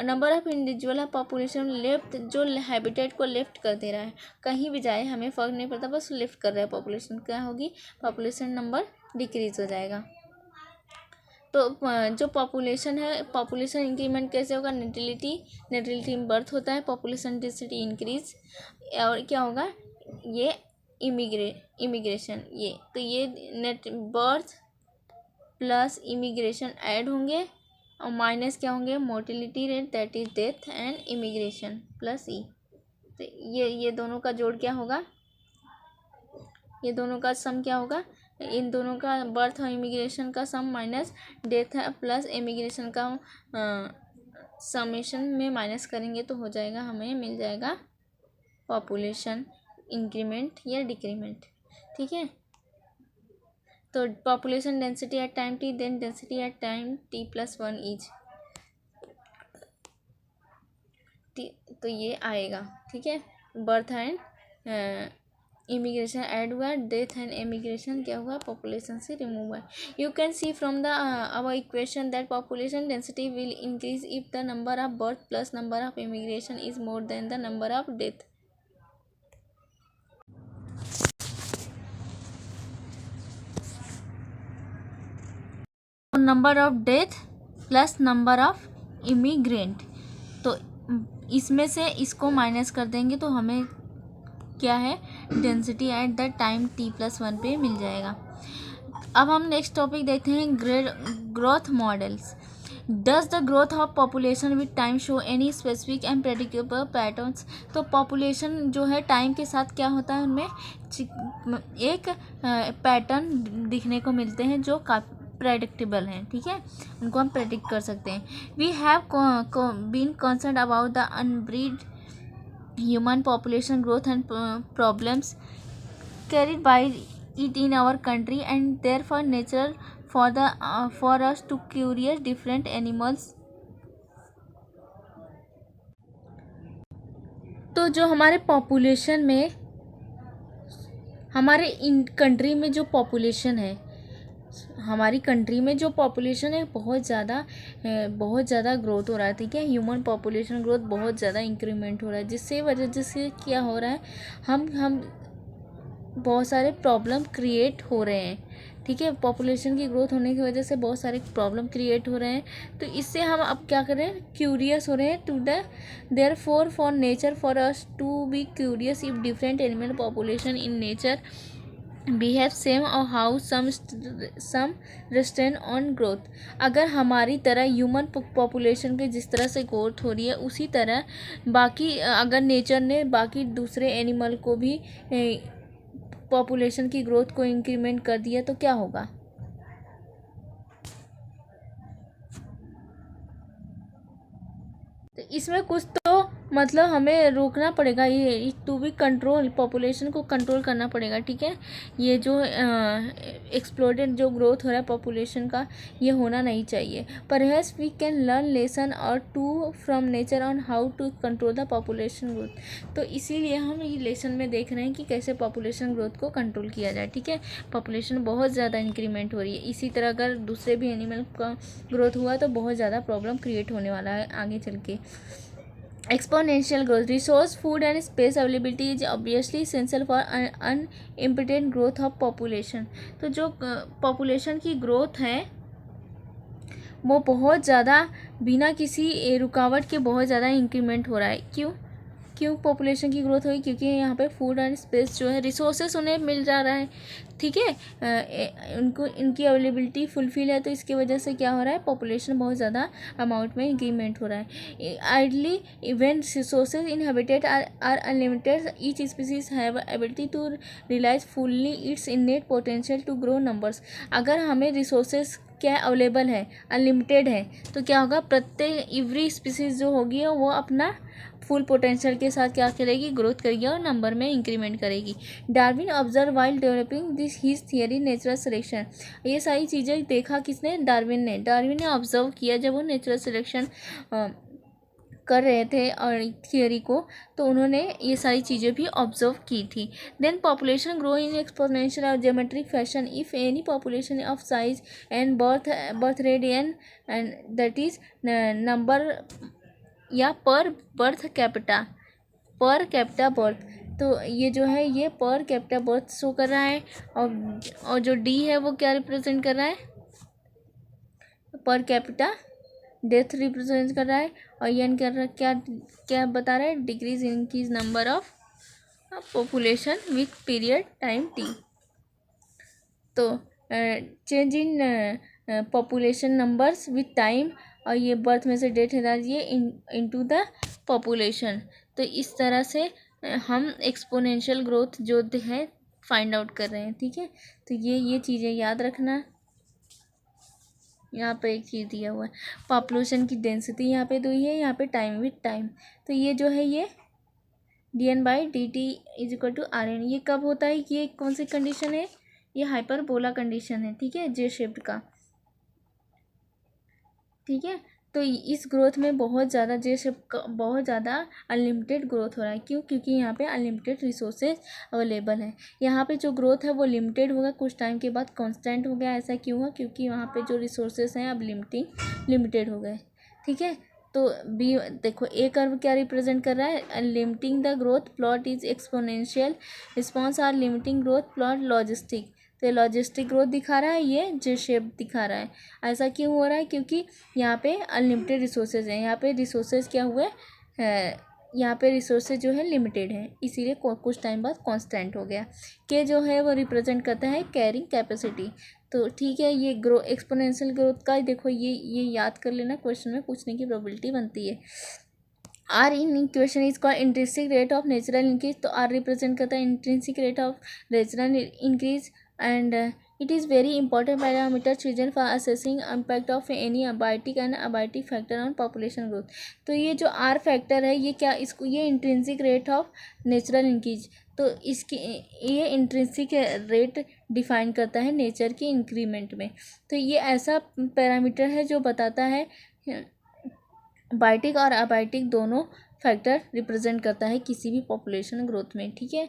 Number of individual of population left, जो हैबिटेट को लेफ्ट कर दे रहा है, कहीं भी जाए हमें फ़र्क नहीं पड़ता, बस लेफ्ट कर रहा है पॉपुलेशन, क्या होगी, पॉपुलेशन नंबर डिक्रीज हो जाएगा। तो जो पॉपुलेशन है, पॉपुलेशन इंक्रीमेंट कैसे होगा, नेटिलिटी में बर्थ होता है, पॉपुलेशन डेंसिटी इंक्रीज, और क्या होगा, ये इमिग्रेशन, ये तो ये net birth plus immigration add होंगे और माइनस क्या होंगे, mortality rate that is death and emigration plus E. तो ये दोनों का जोड़ क्या होगा, ये दोनों का सम क्या होगा, इन दोनों का बर्थ और इमिग्रेशन का सम माइनस डेथ प्लस इमिग्रेशन का समेशन में माइनस करेंगे तो हो जाएगा, हमें मिल जाएगा पॉपुलेशन इंक्रीमेंट या डिक्रीमेंट, ठीक है। तो population density at time t, then density at time t+1 is, तो ये आएगा, ठीक है। बर्थ एंड इमिग्रेशन ऐड हुआ, डेथ एंड इमिग्रेशन क्या हुआ, पॉपुलेशन से रिमूव हुआ। You can see from the our equation that population density will increase if the number of birth plus number of immigration is more than the number of death. Number of death plus number of immigrant, तो इसमें से इसको माइनस कर देंगे तो हमें क्या है, density at the time t+1 पे मिल जाएगा। अब हम नेक्स्ट टॉपिक देखते हैं, growth models. Does the growth of population with time show any specific and predictable patterns. तो पॉपुलेशन जो है टाइम के साथ क्या होता है, उनमें एक पैटर्न दिखने को मिलते हैं जो प्रेडिक्टेबल हैं, ठीक है, उनको हम प्रेडिक्ट कर सकते हैं। We have been concern about the unbridled human population growth and problems carried by it in our country, and therefore natural for us to curious different animals। तो जो हमारे पॉपुलेशन में, हमारे इन कंट्री में जो पॉपुलेशन है, हमारी कंट्री में जो पॉपुलेशन है बहुत ज़्यादा ग्रोथ हो रहा है, ठीक है। ह्यूमन पॉपुलेशन ग्रोथ बहुत ज़्यादा इंक्रीमेंट हो रहा है, जिससे क्या हो रहा है, हम बहुत सारे प्रॉब्लम क्रिएट हो रहे हैं, ठीक है। पॉपुलेशन की ग्रोथ होने की वजह से बहुत सारे प्रॉब्लम क्रिएट हो रहे हैं, तो इससे हम अब क्या करें, क्यूरियस हो रहे हैं to therefore for nature for us to be curious if different animal population in nature behave same or how some restrain on growth. अगर हमारी तरह ह्यूमन पॉपुलेशन की जिस तरह से ग्रोथ हो रही है, उसी तरह बाकी अगर नेचर ने बाकी दूसरे एनिमल को भी पॉपुलेशन की ग्रोथ को इंक्रीमेंट कर दिया तो क्या होगा। तो इसमें कुछ तो मतलब हमें रोकना पड़ेगा, ये टू बी कंट्रोल, पॉपुलेशन को कंट्रोल करना पड़ेगा, ठीक है। ये जो एक्सप्लोडेड जो ग्रोथ हो रहा है पॉपुलेशन का, ये होना नहीं चाहिए। Perhaps we can learn lesson or two from nature on how to control the population growth. तो इसीलिए हम ये लेसन में देख रहे हैं कि कैसे पॉपुलेशन ग्रोथ को कंट्रोल किया जाए, ठीक है। पॉपुलेशन बहुत ज़्यादा इंक्रीमेंट हो रही है, इसी तरह अगर दूसरे भी एनिमल का ग्रोथ हुआ तो बहुत ज़्यादा प्रॉब्लम क्रिएट होने वाला है आगे चल के। Exponential growth, resource, food and space availability is obviously essential for unimpeded growth of population। तो जो पॉपुलेशन की ग्रोथ है वो बहुत ज़्यादा बिना किसी रुकावट के बहुत ज़्यादा इंक्रीमेंट हो रहा है। क्यों पॉपुलेशन की ग्रोथ हुई, क्योंकि यहाँ पे फूड एंड स्पेस जो है, रिसोर्सेस उन्हें मिल जा रहा है, ठीक है, उनको इनकी अवेलेबिलिटी फुलफिल है, तो इसकी वजह से क्या हो रहा है, पॉपुलेशन बहुत ज़्यादा अमाउंट में इंक्रीमेंट हो रहा है। Ideally even resources in habitat are unlimited, each species have ability to realise fully its innate potential to grow numbers. अगर हमें रिसोर्सेज क्या अवेलेबल है, अनलिमिटेड है, तो क्या होगा, प्रत्येक एवरी स्पीसीज जो होगी वो अपना फुल पोटेंशियल के साथ क्या करेगी, ग्रोथ करेगी और नंबर में इंक्रीमेंट करेगी। Darwin observe while developing this his theory natural selection. ये सारी चीज़ें देखा किसने, डार्विन ने ऑब्जर्व किया जब वो नेचुरल सिलेक्शन कर रहे थे और थियरी को, तो उन्होंने ये सारी चीज़ें भी ऑब्जर्व की थी। Then population grow in exponential or geometric fashion if any population of size and birth rate and that is number या पर कैपिटा बर्थ। तो ये जो है ये पर कैपिटा बर्थ शो कर रहा है, और जो डी है वो क्या रिप्रेजेंट कर रहा है, पर कैपिटा डेथ रिप्रेजेंट कर रहा है, और एन कर रहा क्या क्या बता रहा है, decrease increase number of population with period time T. तो change in population numbers with time, और ये बर्थ में से डेथ हटा दिए इनटू द पॉपुलेशन। तो इस तरह से हम एक्सपोनेंशियल ग्रोथ जो है फाइंड आउट कर रहे हैं, ठीक है। तो ये चीज़ें याद रखना। यहाँ पे एक चीज़ दिया हुआ है, पॉपुलेशन की डेंसिटी यहाँ पे दी है, यहाँ पे टाइम विथ टाइम। तो ये जो है ये dn/dt is equal to rn। ये कब होता है, ये कौन सी कंडीशन है, ये हाइपरबोला कंडीशन है, ठीक है, जे शेप्ड का, ठीक है। तो इस ग्रोथ में बहुत ज़्यादा जे शेप का बहुत ज़्यादा अनलिमिटेड ग्रोथ हो रहा है। क्यों, क्योंकि यहाँ पे अनलिमिटेड रिसोर्सेज अवेलेबल है। यहाँ पे जो ग्रोथ है वो लिमिटेड होगा, कुछ टाइम के बाद कांस्टेंट हो गया। ऐसा क्यों हुआ, क्योंकि वहाँ पे जो रिसोर्सेज हैं अब लिमिटेड हो गए, ठीक है। तो बी देखो, ए कर्व क्या रिप्रेजेंट कर रहा है, limiting the growth plot is exponential response are limiting growth plot logistic. तो लॉजिस्टिक ग्रोथ दिखा रहा है, ये जे शेप दिखा रहा है। ऐसा क्यों हो रहा है, क्योंकि यहाँ पे अनलिमिटेड रिसोर्सेज हैं, यहाँ पे रिसोर्सेज क्या हुए, यहाँ पे रिसोर्सेज जो है लिमिटेड है, इसीलिए कुछ टाइम बाद कांस्टेंट हो गया। के जो है वो रिप्रेजेंट करता है कैरिंग कैपेसिटी। तो ठीक है, ये एक्सपोनेंशियल ग्रोथ का देखो, ये याद कर लेना, क्वेश्चन में पूछने की प्रोबेबिलिटी बनती है। R in equation is called intrinsic rate of natural increase. तो आर रिप्रेजेंट करता है intrinsic rate of natural increase, and it is very important parameter chosen for assessing impact of any abiotic and abiotic factor on population growth। तो ये जो R फैक्टर है ये क्या, इसको ये intrinsic rate of natural increase, तो इसकी ये इंट्रिंसिक रेट डिफाइन करता है नेचर के इंक्रीमेंट में। तो ये ऐसा पैरामीटर है जो बताता है बायोटिक और अबायोटिक दोनों फैक्टर रिप्रेजेंट करता है किसी भी पॉपुलेशन ग्रोथ में, ठीक है।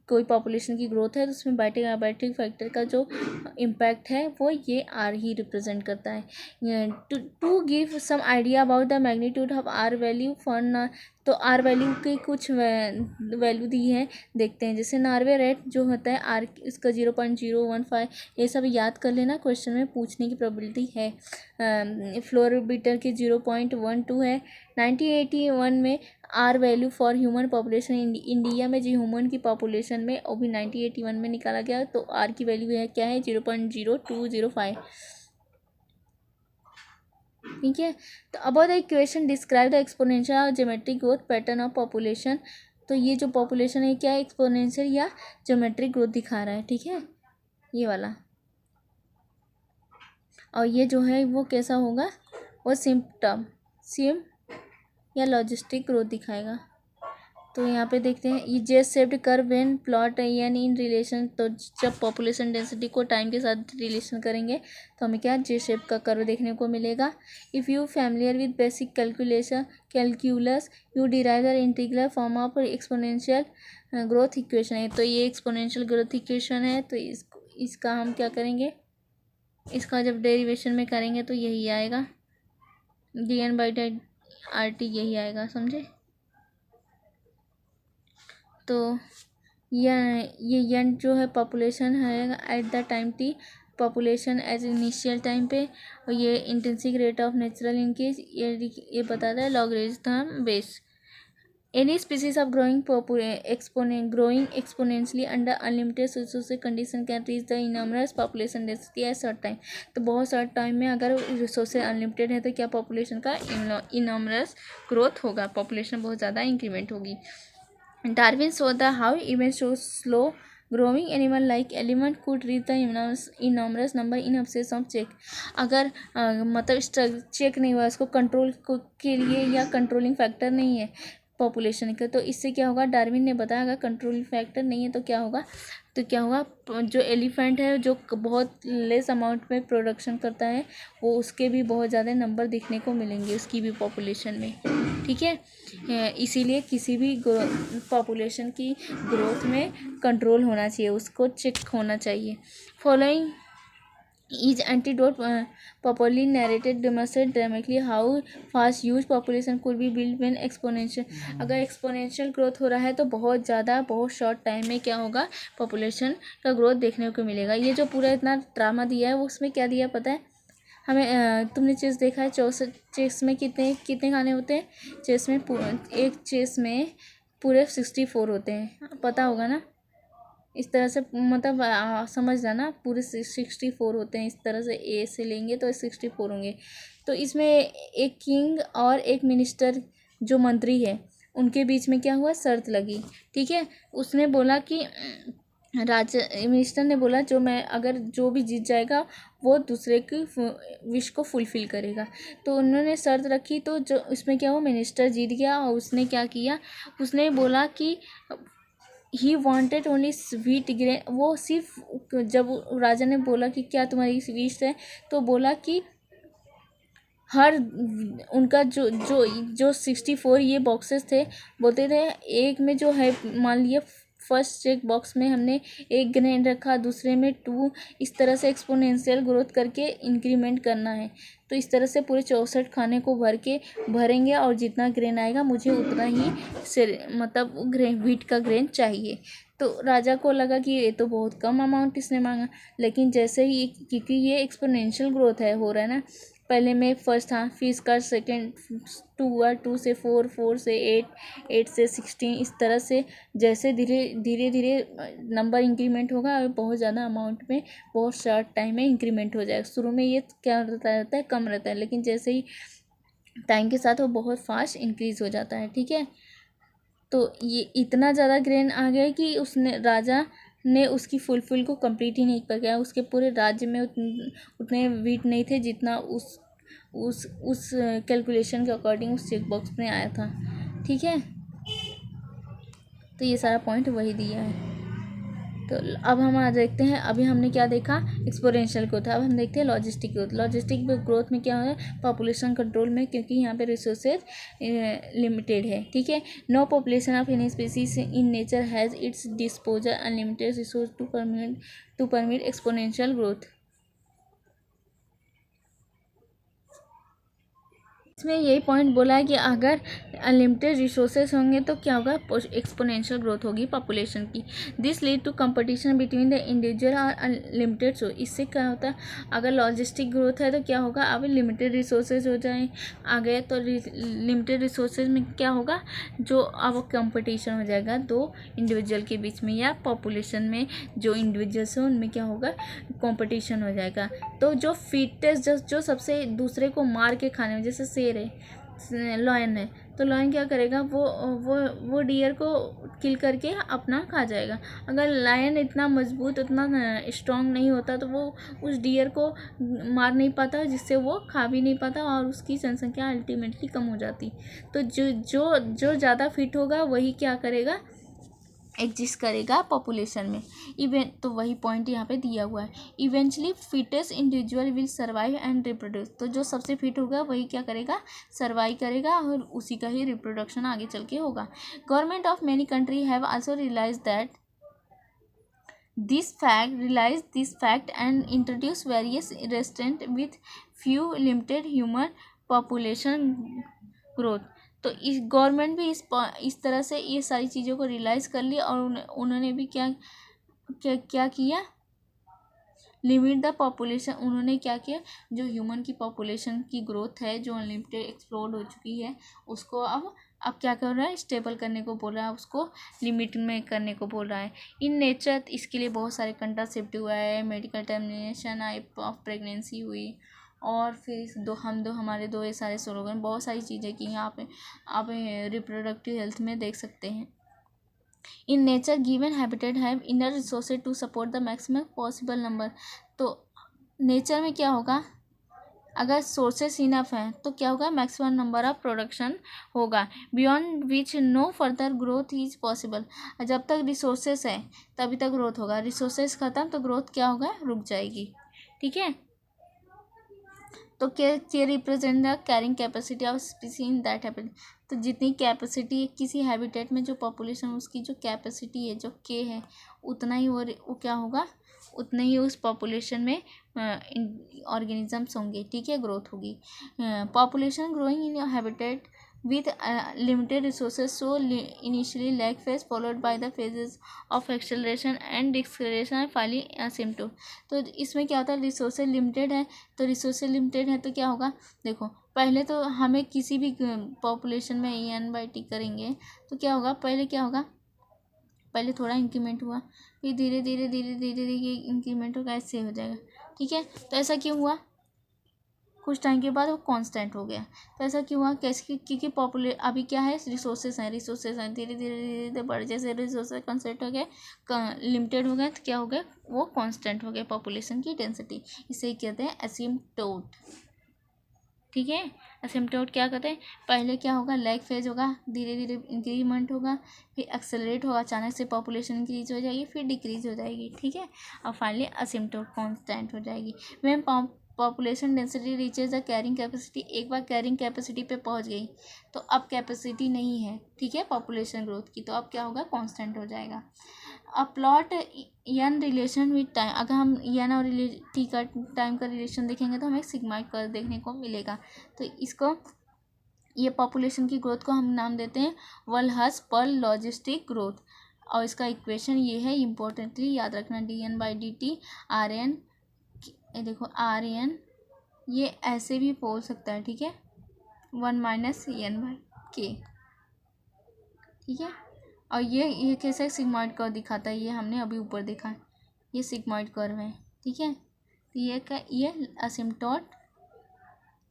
कोई पॉपुलेशन की ग्रोथ है तो उसमें बायोटिक अबायोटिक फैक्टर का जो इम्पैक्ट है वो ये आर ही रिप्रेजेंट करता है। To give some idea about the magnitude of R value for, तो आर वैल्यू की कुछ वैल्यू दी है, देखते हैं। जैसे नॉर्वे रेट जो होता है आर, इसका 0.015, ये सब याद कर लेना, क्वेश्चन में पूछने की प्रोबेबिलिटी है। फ्लोरोमीटर की 0.12 है। 1981 में R value for human population India में जो ह्यूमन की पॉपुलेशन में वो भी 1981 में निकाला गया, तो आर की वैल्यू है क्या है 0.0205, ठीक है। तो about the equation describe the exponential or geometric growth pattern of population. तो ये जो पॉपुलेशन है क्या है, एक्सपोनेंशियल या ज्योमेट्रिक ग्रोथ दिखा रहा है, ठीक है, ये वाला। और ये जो है वो कैसा होगा, वो सिम या लॉजिस्टिक ग्रोथ दिखाएगा। तो यहाँ पे देखते हैं, ये जे शेप्ड कर्व व्हेन प्लॉट यानी इन रिलेशन, तो जब पॉपुलेशन डेंसिटी को टाइम के साथ रिलेशन करेंगे तो हमें क्या जे शेप का कर्व देखने को मिलेगा। If you familiar with basic calculus you derive the integral form of exponential growth equation है। तो ये एक्सपोनेंशियल ग्रोथ इक्वेशन है, तो इसका हम क्या करेंगे, इसका जब डेरिवेशन में करेंगे तो यही आएगा, dn/dt यही आएगा, समझे। तो ये एन जो है पॉपुलेशन है at the time t, population as initial time पे, और ये intrinsic rate of natural increase, ये बताता है logarithm base. Any species of growing exponentially under unlimited resource condition can reach the enormous population density at short time। तो बहुत शॉर्ट टाइम में अगर रिसोर्सेज अनलिमिटेड है तो क्या पॉपुलेशन का इनॉमरस ग्रोथ होगा, पॉपुलेशन बहुत ज़्यादा इंक्रीमेंट होगी। Darwin show the how even so slow growing animal like elephant could reach the enormous number in absence of check. अगर मतलब चेक नहीं हुआ, इसको कंट्रोल के लिए या कंट्रोलिंग फैक्टर नहीं है, पॉपुलेशन का। तो इससे क्या होगा, डार्विन ने बताया अगर कंट्रोल फैक्टर नहीं है तो क्या होगा, जो एलिफेंट है जो बहुत लेस अमाउंट में प्रोडक्शन करता है वो उसके भी बहुत ज़्यादा नंबर दिखने को मिलेंगे उसकी भी पॉपुलेशन में, ठीक है। इसीलिए किसी भी पॉपुलेशन की ग्रोथ में कंट्रोल होना चाहिए, उसको चेक होना चाहिए। Following each antidote properly narrated demonstrate dramatically how fast huge population could be built when exponential अगर exponential growth हो रहा है तो बहुत ज़्यादा बहुत शॉर्ट टाइम में क्या होगा, पॉपुलेशन का ग्रोथ देखने को मिलेगा। ये जो पूरा इतना ड्रामा दिया है वो उसमें क्या दिया पता है हमें? तुमने चेस देखा है, 64 चेस में कितने कितने खाने होते हैं? चेस में एक चेस में पूरे 64 होते हैं, पता होगा ना। इस तरह से मतलब समझ जाना, पूरे 64 होते हैं। इस तरह से ए से लेंगे तो 64 होंगे। तो इसमें एक किंग और एक मिनिस्टर जो मंत्री है उनके बीच में क्या हुआ, शर्त लगी, ठीक है। उसने बोला कि मिनिस्टर ने बोला जो भी जीत जाएगा वो दूसरे की विश को फुलफिल करेगा। तो उन्होंने शर्त रखी, तो जो इसमें क्या हुआ, मिनिस्टर जीत गया और उसने क्या किया, उसने बोला कि he wanted only sweet grain. वो सिर्फ जब राजा ने बोला कि क्या तुम्हारी विश है, तो बोला कि हर उनका जो 64 ये बॉक्सेस थे, बोलते थे एक में जो है, मान लिया फर्स्ट चेक बॉक्स में हमने 1 ग्रेन रखा, दूसरे में 2, इस तरह से एक्सपोनेंशियल ग्रोथ करके इंक्रीमेंट करना है। तो इस तरह से पूरे 64 खाने को भरेंगे और जितना ग्रेन आएगा मुझे उतना ही मतलब व्हीट का ग्रेन चाहिए। तो राजा को लगा कि ये तो बहुत कम अमाउंट इसने मांगा, लेकिन जैसे ही क्योंकि ये एक्सपोनेंशियल ग्रोथ हो रहा है ना, पहले में फर्स्ट था, फिर इसका सेकेंड 2 हुआ, 2 से 4, 4 से 8, 8 से 16, इस तरह से जैसे धीरे धीरे नंबर इंक्रीमेंट होगा और बहुत ज़्यादा अमाउंट में बहुत शॉर्ट टाइम में इंक्रीमेंट हो जाएगा। शुरू में ये क्या रहता है, कम रहता है, लेकिन जैसे ही टाइम के साथ वो बहुत फास्ट इंक्रीज़ हो जाता है, ठीक है। तो ये इतना ज़्यादा ग्रेन आ गया कि राजा ने उसकी फुलफिल को कंप्लीट ही नहीं कर पाया। उसके पूरे राज्य में उतने व्हीट नहीं थे जितना उस कैलकुलेशन के अकॉर्डिंग उस चेक बॉक्स में आया था, ठीक है। तो ये सारा पॉइंट वही दिया है। तो अब हम आज देखते हैं, अभी हमने क्या देखा, एक्सपोनेंशियल ग्रोथ। अब हम देखते हैं लॉजिस्टिक ग्रोथ। लॉजिस्टिक ग्रोथ में क्या है, पॉपुलेशन कंट्रोल में, क्योंकि यहाँ पे रिसोर्सेज लिमिटेड है, ठीक है। No population of any species in nature has its disposal unlimited resource to permit exponential growth. इसमें यही पॉइंट बोला है कि अगर अनलिमिटेड रिसोर्सेज होंगे तो क्या होगा, एक्सपोनेंशियल ग्रोथ होगी पॉपुलेशन की। This lead to competition between the individual और अनलिमिटेड। सो इससे क्या होता है, अगर लॉजिस्टिक ग्रोथ है तो क्या होगा, अब लिमिटेड रिसोर्सेज हो जाए आ गए, तो लिमिटेड रिसोर्सेज में क्या होगा, जो अब कंपटीशन हो जाएगा 2 इंडिविजुअल के बीच में, या पॉपुलेशन में जो इंडिविजुअल्स हैं उनमें क्या होगा, कंपटीशन हो जाएगा। तो जो फिटेस्ट जो सबसे दूसरे को मार के खाने में, जैसे शेर है, लॉयन है, तो लॉयन क्या करेगा, वो डियर को किल करके अपना खा जाएगा। अगर लायन इतना मजबूत, इतना स्ट्रांग नहीं होता तो वो उस डियर को मार नहीं पाता, जिससे वो खा भी नहीं पाता और उसकी जनसंख्या अल्टीमेटली कम हो जाती। तो जो ज़्यादा फिट होगा वही क्या करेगा, एग्जिस्ट करेगा पॉपुलेशन में। तो वही पॉइंट यहाँ पे दिया हुआ है। Eventually fittest individual will survive and reproduce. तो जो सबसे फिट होगा वही क्या करेगा, सर्वाइव करेगा और उसी का ही रिप्रोडक्शन आगे चल के होगा। Government of many country have also realise this fact and introduce various restraint with few limited human population growth. तो इस गवर्नमेंट भी इस तरह से ये सारी चीज़ों को रियलाइज़ कर लिया और उन्होंने भी क्या किया, लिमिट द पॉपुलेशन। उन्होंने क्या किया, जो ह्यूमन की पॉपुलेशन की ग्रोथ है जो अनलिमिटेड एक्सप्लोड हो चुकी है उसको अब क्या कर रहा है, स्टेबल करने को बोल रहा है, उसको लिमिट में करने को बोल रहा है। इन नेचर इसके लिए बहुत सारे कंट्रासेप्टिव हुआ है, मेडिकल टर्मिनेशन ऑफ प्रेगनेंसी हुई, और फिर हमारे दो ये सारे स्लोगन, बहुत सारी चीज़ें की यहाँ पे आप रिप्रोडक्टिव हेल्थ में देख सकते हैं। In nature given habitat have enough resources to support the maximum possible number. तो नेचर में क्या होगा, अगर सोर्सेस इनफ हैं तो क्या होगा, मैक्सिमम नंबर ऑफ प्रोडक्शन होगा, beyond which no further growth is possible. जब तक रिसोर्सेस है तभी तक ग्रोथ होगा, रिसोर्सेस ख़त्म तो ग्रोथ क्या होगा, रुक जाएगी। ठीक है, तो के represent the carrying capacity of species in that habitat. तो जितनी कैपेसिटी किसी हैबिटेट में, जो पॉपुलेशन उसकी जो कैपेसिटी है, जो के है, उतना ही वो क्या होगा, उतने ही उस पॉपुलेशन में ऑर्गेनिजम्स होंगे। ठीक है, ग्रोथ होगी। Population growing in habitat with limited resources, so initially lag phase followed by the phases of acceleration and deceleration and finally asymptote। तो इसमें क्या होता है, रिसोर्सेज लिमिटेड है, तो रिसोर्सेज लिमिटेड है तो क्या होगा, देखो पहले तो हमें किसी भी पॉपुलेशन में EN/T करेंगे तो क्या होगा, पहले क्या होगा, पहले थोड़ा इंक्रीमेंट हुआ, फिर धीरे धीरे धीरे धीरे धीरे इंक्रीमेंट होगा, ऐसे हो जाएगा। ठीक है, तो ऐसा क्यों हुआ, कुछ टाइम के बाद वो कांस्टेंट हो गया। तो ऐसा क्यों हुआ, कैसे, क्योंकि अभी क्या है, रिसोर्सेज हैं, धीरे धीरे धीरे बढ़, जैसे रिसोर्सेज कांस्टेंट हो गए, लिमिटेड हो गए, तो क्या हो गया, वो कांस्टेंट हो गया पॉपुलेशन की डेंसिटी। इसे ही कहते हैं एसिम्पटोट। ठीक है, एसिम्पटोट क्या कहते हैं, पहले क्या होगा, लैग फेज होगा, धीरे धीरे इंक्रीमेंट होगा, फिर एक्सेलरेट होगा, अचानक से पॉपुलेशन इंक्रीज हो जाएगी, फिर डिक्रीज हो जाएगी। ठीक है, और फाइनली एसिम्पटोट कांस्टेंट हो जाएगी। When population density reaches the carrying capacity, एक बार कैरिंग कैपेसिटी पे पहुंच गई तो अब कैपेसिटी नहीं है, ठीक है, पॉपुलेशन ग्रोथ की, तो अब क्या होगा, कांस्टेंट हो जाएगा। A plot N relation with time, अगर हम एन और टी का टाइम का रिलेशन देखेंगे तो हमें सिग्माइड कर्व देखने को मिलेगा। तो इसको, ये पॉपुलेशन की ग्रोथ को हम नाम देते हैं वलहस पर लॉजिस्टिक ग्रोथ, और इसका इक्वेशन ये है, इम्पोर्टेंटली याद रखना, dN/dt RN, देखो RN ये ऐसे भी बोल सकता है। ठीक है, 1 - N/K। ठीक है, और ये कैसे सिग्मॉइड कर्व दिखाता है, ये हमने अभी ऊपर देखा है, ये सिग्मॉइड कर्व है। ठीक है, तो ये असिम्पटोट,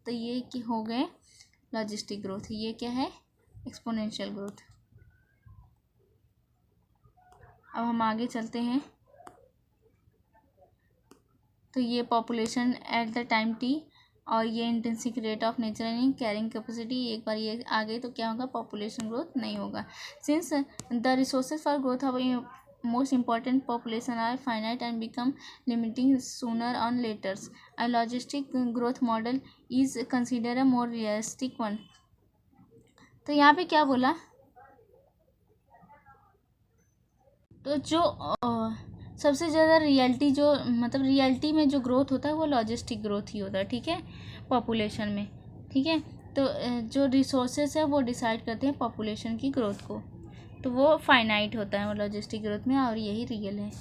तो ये कि हो गए लॉजिस्टिक ग्रोथ, ये क्या है, एक्सपोनेंशियल ग्रोथ। अब हम आगे चलते हैं, तो ये population at the time T और ये intrinsic rate of natural carrying capacity, एक बार ये आ गई तो क्या होगा, पॉपुलेशन ग्रोथ नहीं होगा। Since the resources for growth of most important population are finite and become limiting sooner or later, a logistic growth model is considered a more realistic one। तो यहाँ पे क्या बोला, तो जो सबसे ज़्यादा रियलिटी, जो मतलब रियलिटी में जो ग्रोथ होता है वो लॉजिस्टिक ग्रोथ ही होता है। ठीक है, पॉपुलेशन में। ठीक है, तो जो रिसोर्सेज है वो डिसाइड करते हैं पॉपुलेशन की ग्रोथ को, तो वो फाइनाइट होता है वो लॉजिस्टिक ग्रोथ में, और यही रियल है।